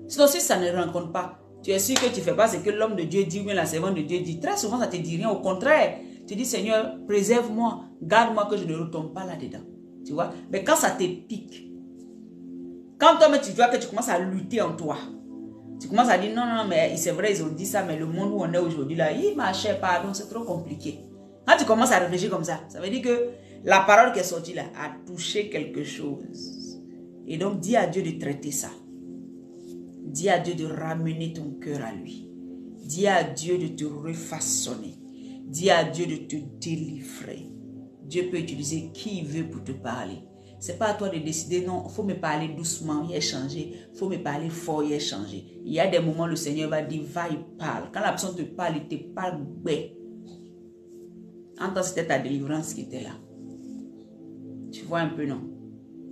Sinon, si ça ne rencontre pas, tu es sûr que tu ne fais pas ce que l'homme de Dieu dit ou bien la servante de Dieu dit. Très souvent, ça ne te dit rien. Au contraire, tu dis, Seigneur, préserve-moi, garde-moi que je ne retombe pas là-dedans. Tu vois? Mais quand ça te pique, quand toi, tu vois que tu commences à lutter en toi, tu commences à dire, non, non, mais c'est vrai, ils ont dit ça, mais le monde où on est aujourd'hui, là, ma chère, pardon, c'est trop compliqué. Quand tu commences à réfléchir comme ça veut dire que la parole qui est sortie là a touché quelque chose. Et donc, dis à Dieu de traiter ça. Dis à Dieu de ramener ton cœur à lui. Dis à Dieu de te refaçonner. Dis à Dieu de te délivrer. Dieu peut utiliser qui il veut pour te parler. Ce n'est pas à toi de décider, non, il faut me parler doucement, il a changé. Il faut me parler fort, il a changé. Il y a des moments où le Seigneur va dire, va, il parle. Quand la personne te parle, il te parle bé. En temps, c'était ta délivrance qui était là. Tu vois un peu, non?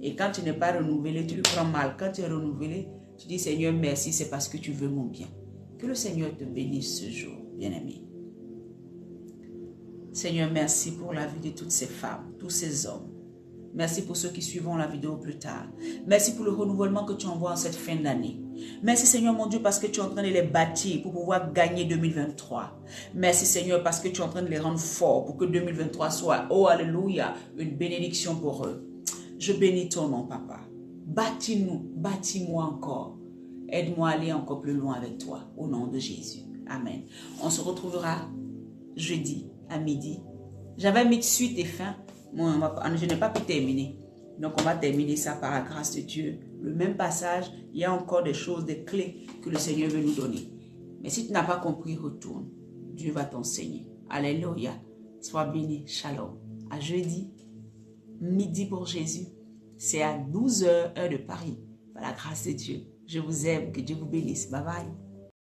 Et quand tu n'es pas renouvelé, tu le prends mal. Quand tu es renouvelé, tu dis, Seigneur, merci, c'est parce que tu veux mon bien. Que le Seigneur te bénisse ce jour, bien-aimé. Seigneur, merci pour la vie de toutes ces femmes, tous ces hommes. Merci pour ceux qui suivront la vidéo plus tard. Merci pour le renouvellement que tu envoies en cette fin d'année. Merci Seigneur mon Dieu parce que tu es en train de les bâtir pour pouvoir gagner 2023. Merci Seigneur parce que tu es en train de les rendre forts pour que 2023 soit, oh alléluia, une bénédiction pour eux. Je bénis ton nom, Papa. Bâtis-nous, bâtis-moi encore. Aide-moi à aller encore plus loin avec toi, au nom de Jésus. Amen. On se retrouvera jeudi à midi. J'avais mis suite et fin. Je n'ai pas pu terminer. Donc, on va terminer ça par la grâce de Dieu. Le même passage, il y a encore des choses, des clés que le Seigneur veut nous donner. Mais si tu n'as pas compris, retourne. Dieu va t'enseigner. Alléluia. Sois béni. Shalom. À jeudi, midi pour Jésus. C'est à 12h, heure de Paris. Par la grâce de Dieu. Je vous aime. Que Dieu vous bénisse. Bye bye.